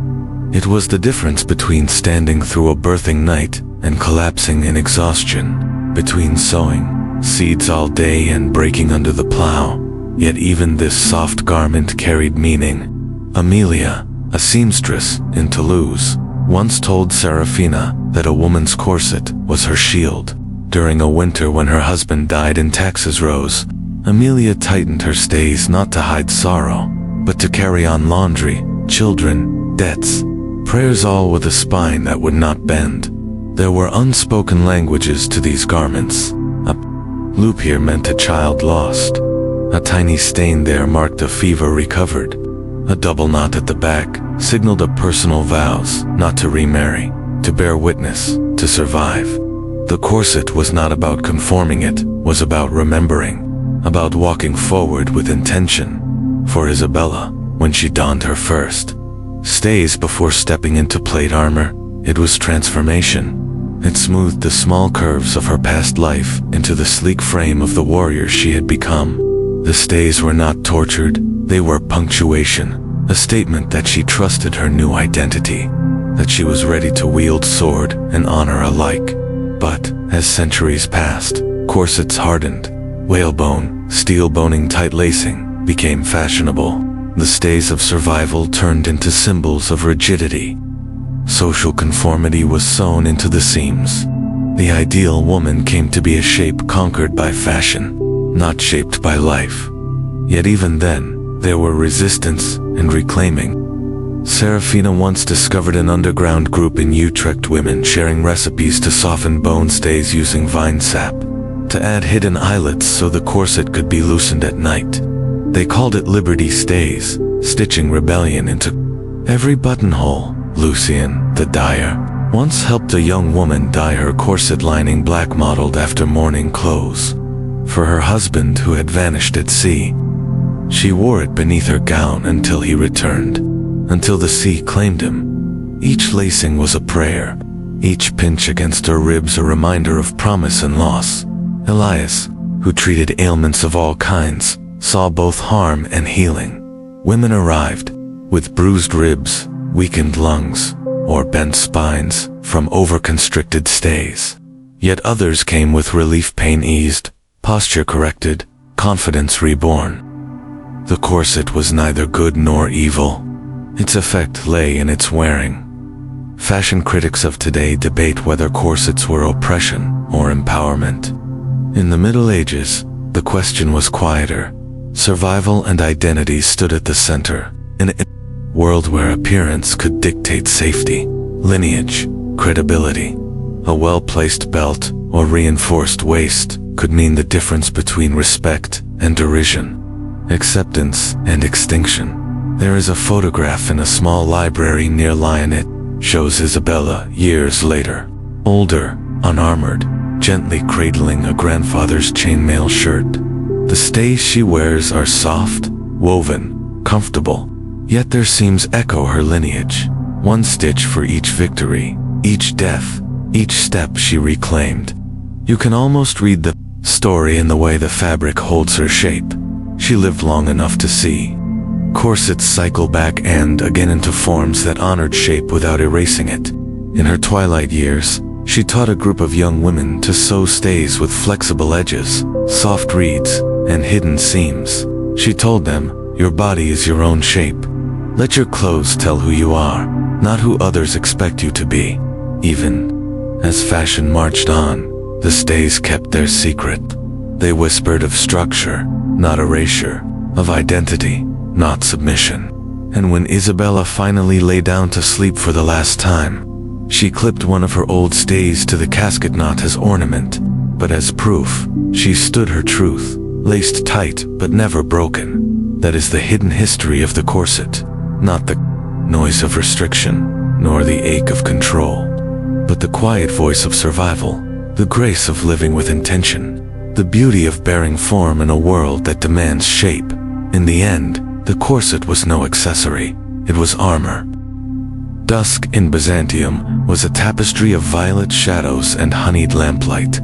It was the difference between standing through a birthing night and collapsing in exhaustion, between sowing seeds all day and breaking under the plow. Yet even this soft garment carried meaning. Amelia, a seamstress in Toulouse, once told Serafina that a woman's corset was her shield. During a winter when her husband died and taxes rose, Amelia tightened her stays not to hide sorrow, but to carry on laundry, children, debts, prayers, all with a spine that would not bend. There were unspoken languages to these garments. A loop here meant a child lost. A tiny stain there marked a fever recovered. A double knot at the back signaled a personal vows not to remarry, to bear witness, to survive. The corset was not about conforming, it was about remembering, about walking forward with intention. For Isabella, when she donned her first stays before stepping into plate armor, it was transformation. It smoothed the small curves of her past life into the sleek frame of the warrior she had become. The stays were not tortured, they were punctuation, a statement that she trusted her new identity, that she was ready to wield sword and honor alike. But, as centuries passed, corsets hardened. Whalebone, steel boning, tight lacing became fashionable. The stays of survival turned into symbols of rigidity. Social conformity was sewn into the seams. The ideal woman came to be a shape conquered by fashion, not shaped by life. Yet even then, there were resistance and reclaiming. Serafina once discovered an underground group in Utrecht, women sharing recipes to soften bone stays using vine sap, to add hidden eyelets so the corset could be loosened at night. They called it Liberty Stays, stitching rebellion into every buttonhole. Lucien, the dyer, once helped a young woman dye her corset lining black, modeled after mourning clothes for her husband who had vanished at sea. She wore it beneath her gown until he returned, until the sea claimed him. Each lacing was a prayer, each pinch against her ribs a reminder of promise and loss. Elias, who treated ailments of all kinds, saw both harm and healing. Women arrived with bruised ribs, weakened lungs, or bent spines from overconstricted stays. Yet others came with relief, pain eased, posture corrected, confidence reborn. The corset was neither good nor evil. Its effect lay in its wearing. Fashion critics of today debate whether corsets were oppression or empowerment. In the Middle Ages, the question was quieter. Survival and identity stood at the center. In a world where appearance could dictate safety, lineage, credibility, a well-placed belt or reinforced waist could mean the difference between respect and derision, acceptance and extinction. There is a photograph in a small library near Lyon. It shows Isabella years later, older, unarmored, gently cradling a grandfather's chainmail shirt. The stays she wears are soft, woven, comfortable, yet there seems echo her lineage. One stitch for each victory, each death, each step she reclaimed. You can almost read the story in the way the fabric holds her shape. She lived long enough to see corsets cycle back and again into forms that honored shape without erasing it. In her twilight years, she taught a group of young women to sew stays with flexible edges, soft reeds, and hidden seams. She told them, Your body is your own shape. Let your clothes tell who you are, not who others expect you to be. Even as fashion marched on, the stays kept their secret. They whispered of structure, not erasure, of identity, not submission. And when Isabella finally lay down to sleep for the last time, she clipped one of her old stays to the casket not as ornament, but as proof. She stood her truth, laced tight but never broken. That is the hidden history of the corset, not the noise of restriction, nor the ache of control, but the quiet voice of survival, the grace of living with intention, the beauty of bearing form in a world that demands shape. In the end, the corset was no accessory, it was armor. Dusk in Byzantium was a tapestry of violet shadows and honeyed lamplight.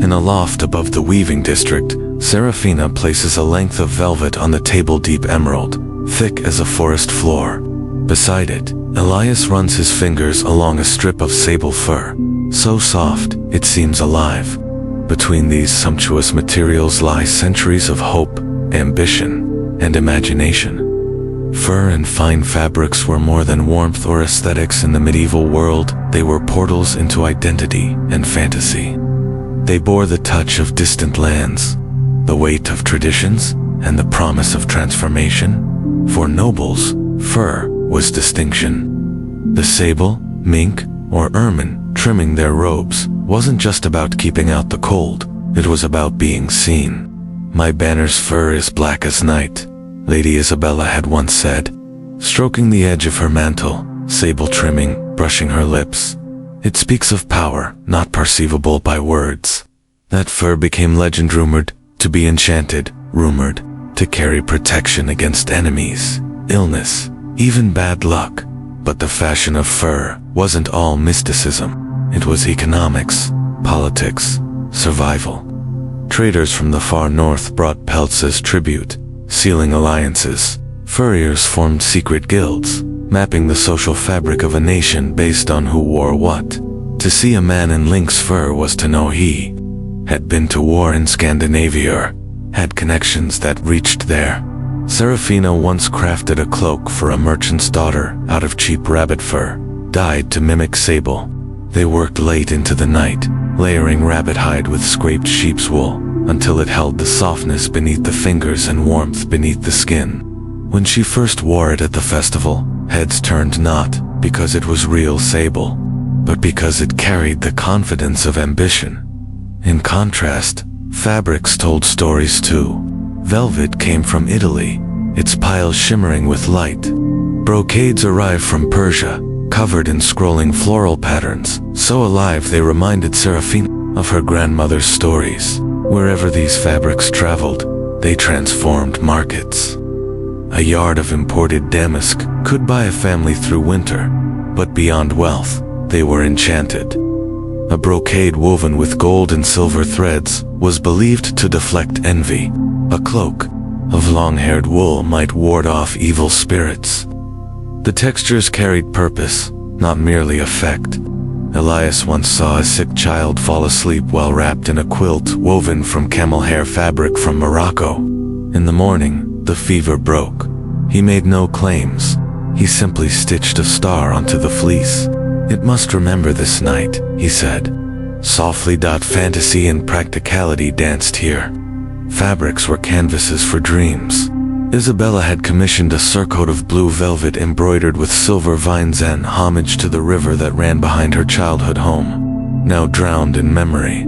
In a loft above the weaving district, Serafina places a length of velvet on the table-deep emerald, thick as a forest floor. Beside it, Elias runs his fingers along a strip of sable fur, so soft it seems alive. Between these sumptuous materials lie centuries of hope, ambition, and imagination. Fur and fine fabrics were more than warmth or aesthetics in the medieval world, they were portals into identity and fantasy. They bore the touch of distant lands, the weight of traditions, and the promise of transformation. For nobles, fur was distinction. The sable, mink, or ermine trimming their robes wasn't just about keeping out the cold, it was about being seen. "My banner's fur is black as night," Lady Isabella had once said, stroking the edge of her mantle, sable trimming, brushing her lips. It speaks of power, not perceivable by words. That fur became legend, rumored to be enchanted, rumored to carry protection against enemies, illness, even bad luck. But the fashion of fur wasn't all mysticism. It was economics, politics, survival. Traders from the far north brought pelts as tribute, sealing alliances. Furriers formed secret guilds, mapping the social fabric of a nation based on who wore what. To see a man in lynx fur was to know he had been to war in Scandinavia or had connections that reached there. Serafina once crafted a cloak for a merchant's daughter out of cheap rabbit fur, dyed to mimic sable. They worked late into the night, layering rabbit hide with scraped sheep's wool, until it held the softness beneath the fingers and warmth beneath the skin. When she first wore it at the festival, heads turned not because it was real sable, but because it carried the confidence of ambition. In contrast, fabrics told stories too. Velvet came from Italy, its piles shimmering with light. Brocades arrived from Persia, covered in scrolling floral patterns, so alive they reminded Serafina of her grandmother's stories. Wherever these fabrics traveled, they transformed markets. A yard of imported damask could buy a family through winter, but beyond wealth, they were enchanted. A brocade woven with gold and silver threads was believed to deflect envy. A cloak of long-haired wool might ward off evil spirits. The textures carried purpose, not merely effect. Elias once saw a sick child fall asleep while wrapped in a quilt woven from camel hair fabric from Morocco. In the morning, the fever broke. He made no claims. He simply stitched a star onto the fleece. "It must remember this night," he said. Softly. Fantasy and practicality danced here. Fabrics were canvases for dreams. Isabella had commissioned a surcoat of blue velvet embroidered with silver vines, an homage to the river that ran behind her childhood home, now drowned in memory.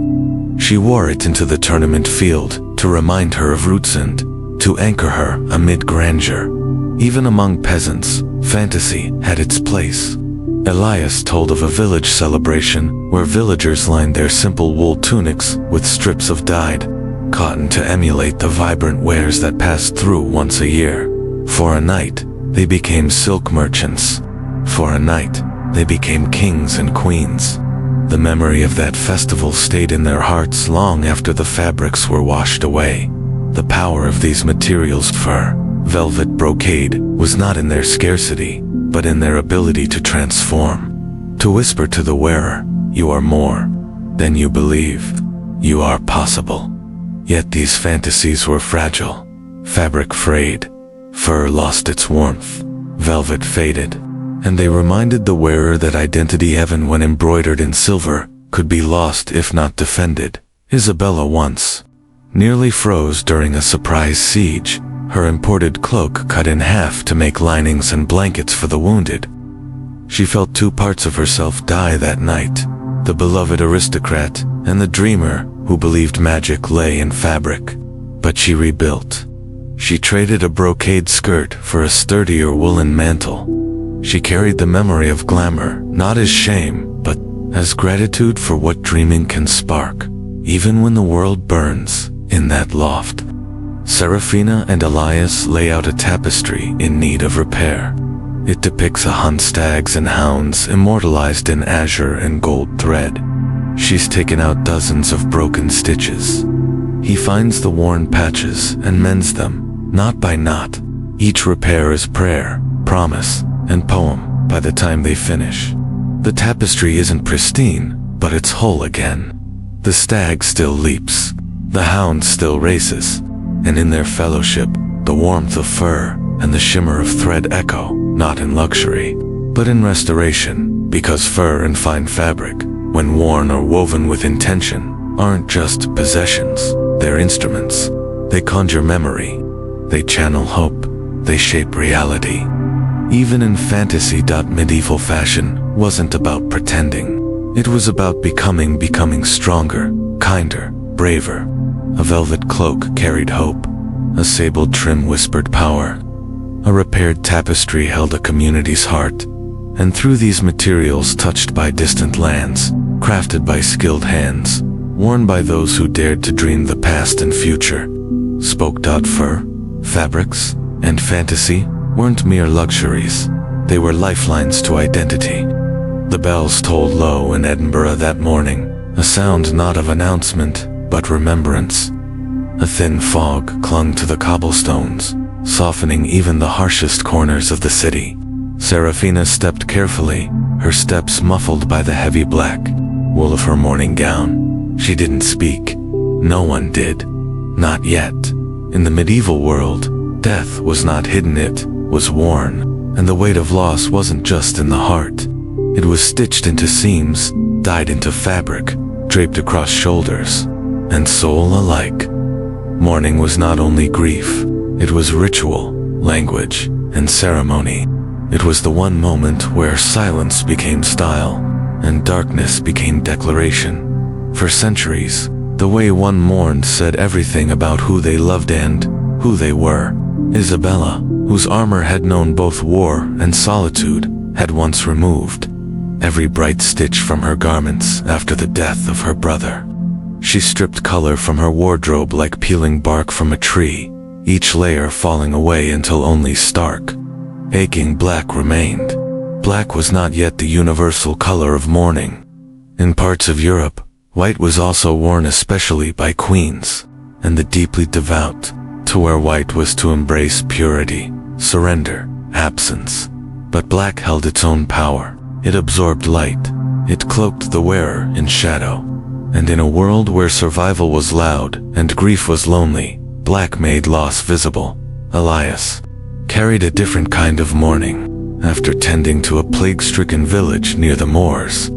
She wore it into the tournament field to remind her of roots and to anchor her amid grandeur. Even among peasants, fantasy had its place. Elias told of a village celebration where villagers lined their simple wool tunics with strips of dyed cotton to emulate the vibrant wares that passed through once a year. For a night, they became silk merchants. For a night, they became kings and queens. The memory of that festival stayed in their hearts long after the fabrics were washed away. The power of these materials, fur, velvet, brocade, was not in their scarcity, but in their ability to transform. To whisper to the wearer, "You are more than you believe. You are possible." Yet these fantasies were fragile. Fabric frayed, Fur lost its warmth, velvet faded, and they reminded the wearer that identity, even when embroidered in silver, could be lost if not defended. Isabella once nearly froze during a surprise siege, her imported cloak cut in half to make linings and blankets for the wounded. She felt two parts of herself die that night, the beloved aristocrat and the dreamer who believed magic lay in fabric. But she rebuilt. She traded a brocade skirt for a sturdier woolen mantle. She carried the memory of glamour, not as shame, but as gratitude for what dreaming can spark, even when the world burns in that loft. Serafina and Elias lay out a tapestry in need of repair. It depicts a hunt, stags and hounds immortalized in azure and gold thread. She's taken out dozens of broken stitches. He finds the worn patches and mends them, knot by knot. Each repair is prayer, promise, and poem by the time they finish. The tapestry isn't pristine, but it's whole again. The stag still leaps, the hound still races, and in their fellowship, the warmth of fur and the shimmer of thread echo, not in luxury, but in restoration, because fur and fine fabric, when worn or woven with intention, aren't just possessions, they're instruments. They conjure memory, they channel hope, they shape reality. Even in fantasy, medieval fashion wasn't about pretending. It was about becoming stronger, kinder, braver. A velvet cloak carried hope, a sable trim whispered power. A repaired tapestry held a community's heart, and through these materials touched by distant lands, crafted by skilled hands, worn by those who dared to dream the past and future, spoke. Fur, fabrics, and fantasy weren't mere luxuries, they were lifelines to identity. The bells tolled low in Edinburgh that morning, a sound not of announcement, but remembrance. A thin fog clung to the cobblestones, softening even the harshest corners of the city. Serafina stepped carefully, her steps muffled by the heavy black wool of her morning gown. She didn't speak. No one did. Not yet. In the medieval world, death was not hidden, it was worn, and the weight of loss wasn't just in the heart. It was stitched into seams, dyed into fabric, draped across shoulders and soul alike. Mourning was not only grief, it was ritual, language, and ceremony. It was the one moment where silence became style and darkness became declaration. For centuries, the way one mourned said everything about who they loved and who they were. Isabella, whose armor had known both war and solitude, had once removed every bright stitch from her garments after the death of her brother. She stripped color from her wardrobe like peeling bark from a tree, each layer falling away until only stark, aching black remained. Black was not yet the universal color of mourning. In parts of Europe, white was also worn especially by queens and the deeply devout, to wear white was to embrace purity, surrender, absence. But black held its own power. It absorbed light. It cloaked the wearer in shadow. And in a world where survival was loud and grief was lonely, black made loss visible. Elias carried a different kind of mourning. After tending to a plague-stricken village near the moors,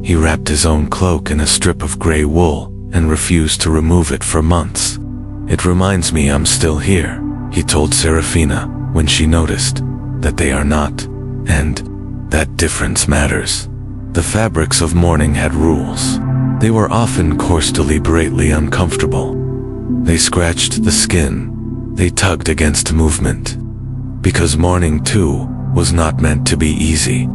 he wrapped his own cloak in a strip of gray wool and refused to remove it for months. "It reminds me I'm still here," he told Serafina when she noticed that they are not, and that difference matters. The fabrics of mourning had rules. They were often coarse, deliberately uncomfortable. They scratched the skin. They tugged against movement. Because mourning, too, was not meant to be easy.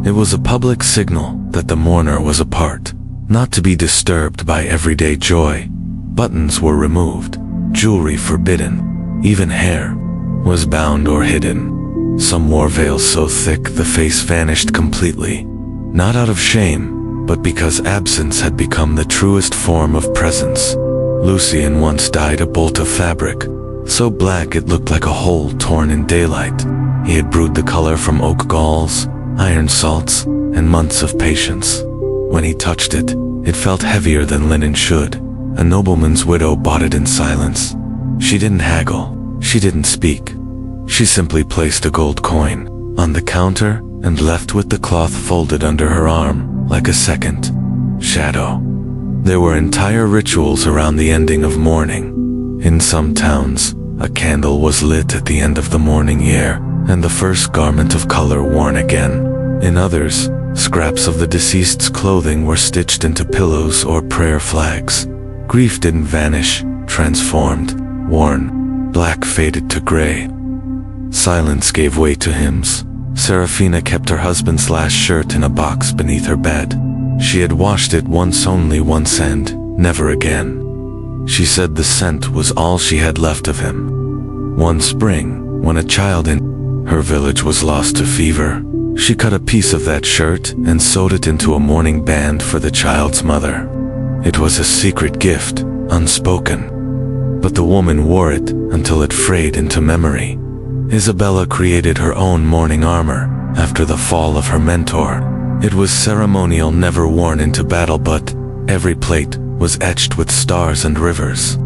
It was a public signal that the mourner was apart, not to be disturbed by everyday joy. Buttons were removed, jewelry forbidden, even hair was bound or hidden. Some wore veils so thick the face vanished completely, not out of shame, but because absence had become the truest form of presence. Lucien once dyed a bolt of fabric, so black it looked like a hole torn in daylight. He had brewed the color from oak galls, iron salts, and months of patience. When he touched it, it felt heavier than linen should. A nobleman's widow bought it in silence. She didn't haggle, she didn't speak. She simply placed a gold coin on the counter and left with the cloth folded under her arm like a second shadow. There were entire rituals around the ending of mourning. In some towns, a candle was lit at the end of the mourning year, and the first garment of color worn again. In others, scraps of the deceased's clothing were stitched into pillows or prayer flags. Grief didn't vanish, transformed, worn. Black faded to gray. Silence gave way to hymns. Serafina kept her husband's last shirt in a box beneath her bed. She had washed it once and never again. She said the scent was all she had left of him. One spring, when a child in her village was lost to fever, she cut a piece of that shirt and sewed it into a mourning band for the child's mother. It was a secret gift, unspoken. But the woman wore it until it frayed into memory. Isabella created her own mourning armor after the fall of her mentor. It was ceremonial, never worn into battle, but every plate was etched with stars and rivers,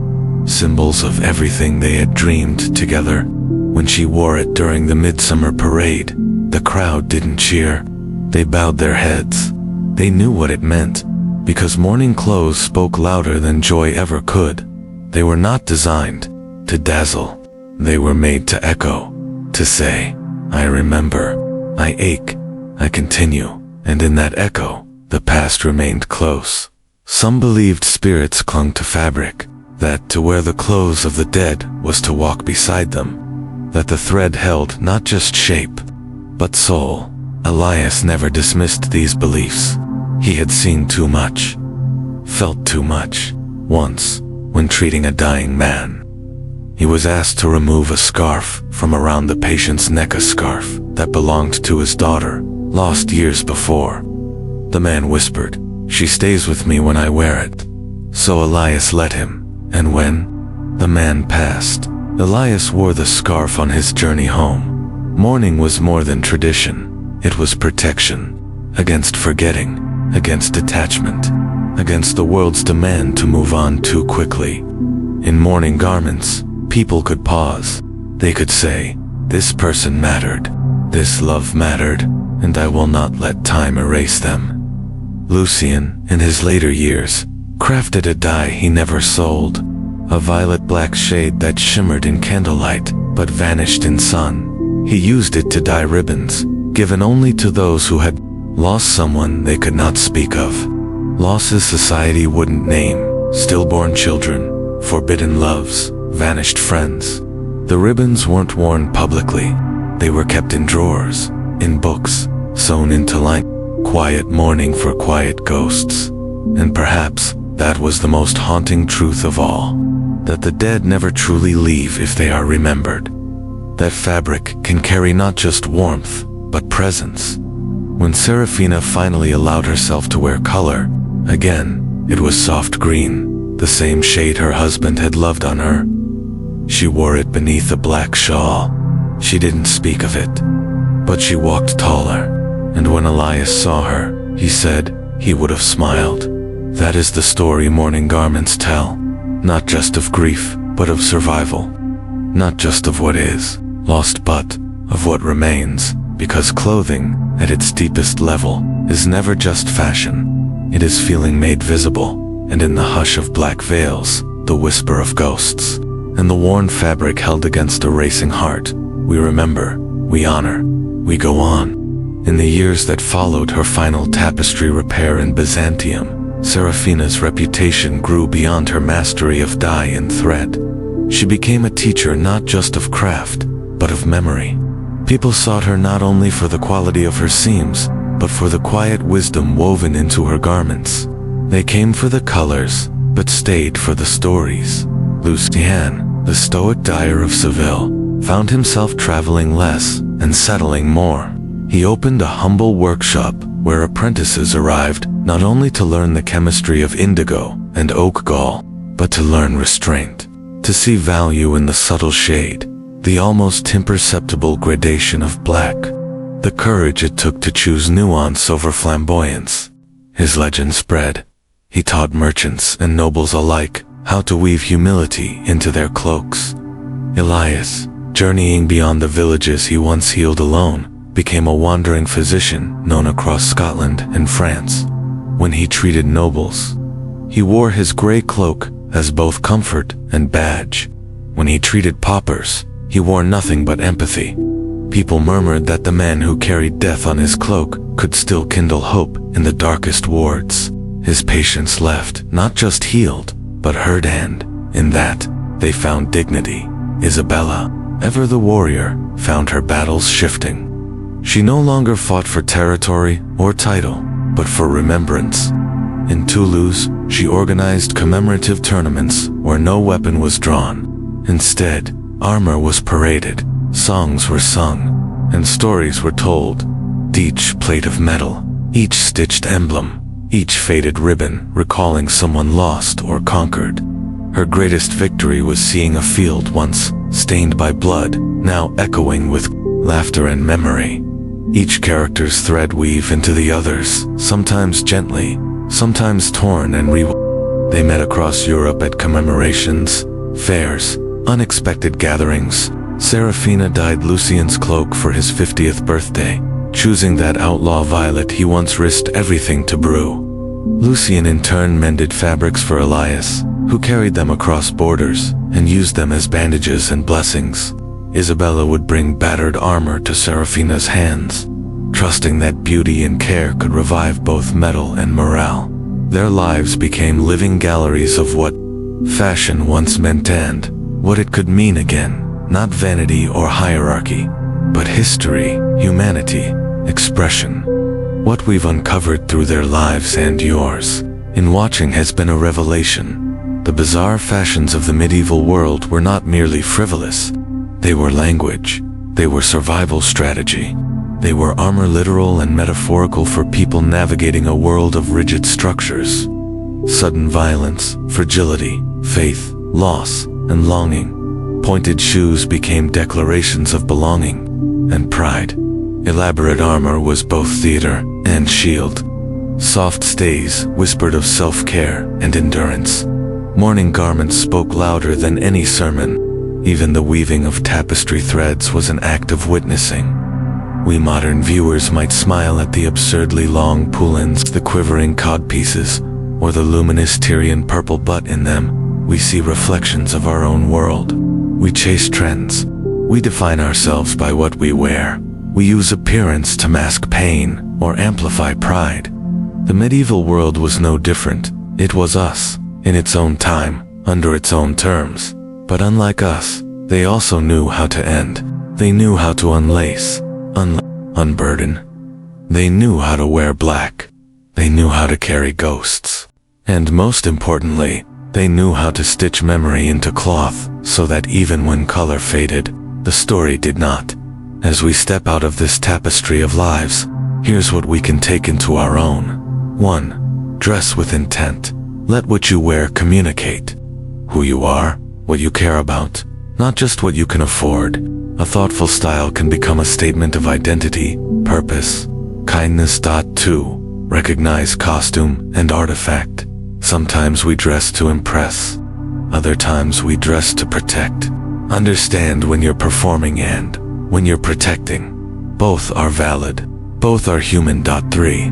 symbols of everything they had dreamed together. When she wore it during the midsummer parade, the crowd didn't cheer. They bowed their heads. They knew what it meant, because mourning clothes spoke louder than joy ever could. They were not designed to dazzle. They were made to echo, to say, I remember, I ache, I continue. And in that echo, the past remained close. Some believed spirits clung to fabric, that to wear the clothes of the dead was to walk beside them, that the thread held not just shape, but soul. Elias never dismissed these beliefs. He had seen too much, felt too much. Once, when treating a dying man, he was asked to remove a scarf from around the patient's neck, a scarf that belonged to his daughter, lost years before. The man whispered, "She stays with me when I wear it." So Elias let him, and when the man passed, Elias wore the scarf on his journey home. Mourning was more than tradition. It was protection against forgetting, against detachment, against the world's demand to move on too quickly. In mourning garments, people could pause. They could say, "This person mattered, this love mattered, and I will not let time erase them." Lucian, in his later years, crafted a dye he never sold, a violet-black shade that shimmered in candlelight but vanished in sun. He used it to dye ribbons, given only to those who had lost someone they could not speak of. Losses society wouldn't name, stillborn children, forbidden loves, vanished friends. The ribbons weren't worn publicly. They were kept in drawers, in books, sewn into line. Quiet mourning for quiet ghosts. And perhaps that was the most haunting truth of all, that the dead never truly leave if they are remembered. That fabric can carry not just warmth, but presence. When Serafina finally allowed herself to wear color, again, it was soft green, the same shade her husband had loved on her. She wore it beneath a black shawl. She didn't speak of it, but she walked taller. And when Elias saw her, he said he would have smiled. That is the story mourning garments tell, not just of grief, but of survival. Not just of what is lost, but of what remains, because clothing, at its deepest level, is never just fashion. It is feeling made visible, and in the hush of black veils, the whisper of ghosts, and the worn fabric held against a racing heart. We remember, we honor, we go on. In the years that followed her final tapestry repair in Byzantium, Serafina's reputation grew beyond her mastery of dye and thread. She became a teacher not just of craft, but of memory. People sought her not only for the quality of her seams, but for the quiet wisdom woven into her garments. They came for the colors, but stayed for the stories. Lucian, the stoic dyer of Seville, found himself traveling less and settling more. He opened a humble workshop where apprentices arrived not only to learn the chemistry of indigo and oak gall, but to learn restraint, to see value in the subtle shade, the almost imperceptible gradation of black, the courage it took to choose nuance over flamboyance. His legend spread. He taught merchants and nobles alike how to weave humility into their cloaks. Elias, journeying beyond the villages he once healed alone, became a wandering physician known across Scotland and France. When he treated nobles, he wore his grey cloak as both comfort and badge. When he treated paupers, he wore nothing but empathy. People murmured that the man who carried death on his cloak could still kindle hope in the darkest wards. His patients left not just healed, but hurt, and in that, they found dignity. Isabella, ever the warrior, found her battles shifting. She no longer fought for territory or title, but for remembrance. In Toulouse, she organized commemorative tournaments where no weapon was drawn. Instead, armor was paraded, songs were sung, and stories were told. Each plate of metal, each stitched emblem, each faded ribbon recalling someone lost or conquered. Her greatest victory was seeing a field once stained by blood, now echoing with laughter and memory. Each character's thread weave into the others, sometimes gently, sometimes torn and rewoven. They met across Europe at commemorations, fairs, unexpected gatherings. Serafina dyed Lucien's cloak for his 50th birthday, choosing that outlaw violet he once risked everything to brew. Lucien in turn mended fabrics for Elias, who carried them across borders and used them as bandages and blessings. Isabella would bring battered armor to Serafina's hands, trusting that beauty and care could revive both metal and morale. Their lives became living galleries of what fashion once meant and what it could mean again. Not vanity or hierarchy, but history, humanity, expression. What we've uncovered through their lives and yours in watching has been a revelation. The bizarre fashions of the medieval world were not merely frivolous. They were language. They were survival strategy. They were armor, literal and metaphorical, for people navigating a world of rigid structures. Sudden violence, fragility, faith, loss, and longing. Pointed shoes became declarations of belonging and pride. Elaborate armor was both theater and shield. Soft stays whispered of self-care and endurance. Mourning garments spoke louder than any sermon. Even the weaving of tapestry threads was an act of witnessing. We modern viewers might smile at the absurdly long poulins, the quivering codpieces, or the luminous Tyrian purple, but in them, we see reflections of our own world. We chase trends. We define ourselves by what we wear. We use appearance to mask pain or amplify pride. The medieval world was no different. It was us, in its own time, under its own terms. But unlike us, they also knew how to end. They knew how to unlace, unburden. They knew how to wear black. They knew how to carry ghosts. And most importantly, they knew how to stitch memory into cloth so that even when color faded, the story did not. As we step out of this tapestry of lives, here's what we can take into our own. 1. Dress with intent. Let what you wear communicate who you are, what you care about, not just what you can afford. A thoughtful style can become a statement of identity, purpose, kindness. 2. Recognize costume and artifact. Sometimes we dress to impress. Other times we dress to protect. Understand when you're performing and when you're protecting. Both are valid. Both are human. 3.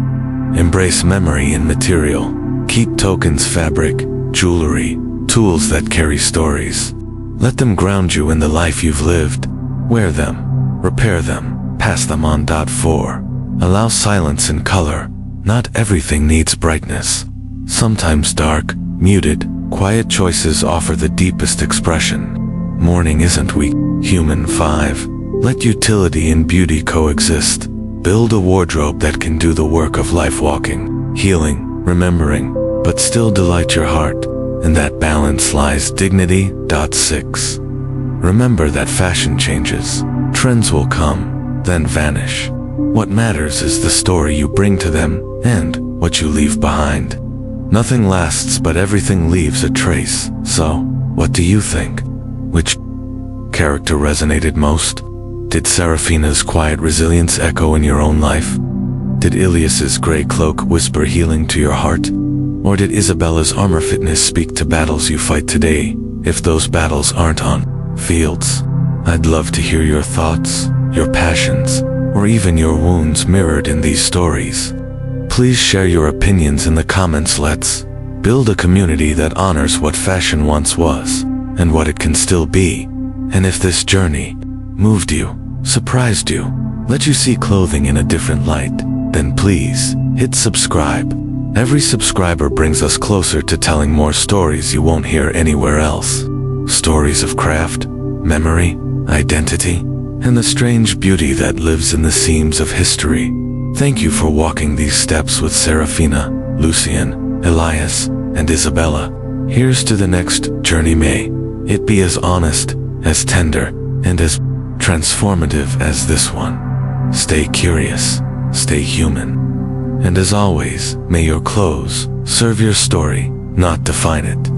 Embrace memory in material. Keep tokens, fabric, jewelry, tools that carry stories. Let them ground you in the life you've lived. Wear them, repair them, pass them on. 4. Allow silence and color. Not everything needs brightness. Sometimes dark, muted, quiet choices offer the deepest expression. Mourning isn't weak. Human. 5. Let utility and beauty coexist. Build a wardrobe that can do the work of life, walking, healing, remembering, but still delight your heart. In that balance lies dignity. 6. Remember that fashion changes. Trends will come, then vanish. What matters is the story you bring to them and what you leave behind. Nothing lasts, but everything leaves a trace. So, what do you think? Which character resonated most? Did Serafina's quiet resilience echo in your own life? Did Ilias's gray cloak whisper healing to your heart? Or did Isabella's armor fitness speak to battles you fight today, if those battles aren't on fields? I'd love to hear your thoughts, your passions, or even your wounds mirrored in these stories. Please share your opinions in the comments. Let's build a community that honors what fashion once was, and what it can still be. And if this journey moved you, surprised you, let you see clothing in a different light, then please hit subscribe. Every subscriber brings us closer to telling more stories you won't hear anywhere else. Stories of craft, memory, identity, and the strange beauty that lives in the seams of history. Thank you for walking these steps with Serafina, Lucian, Elias, and Isabella. Here's to the next journey. May it be as honest, as tender, and as transformative as this one. Stay curious, stay human. And as always, may your clothes serve your story, not define it.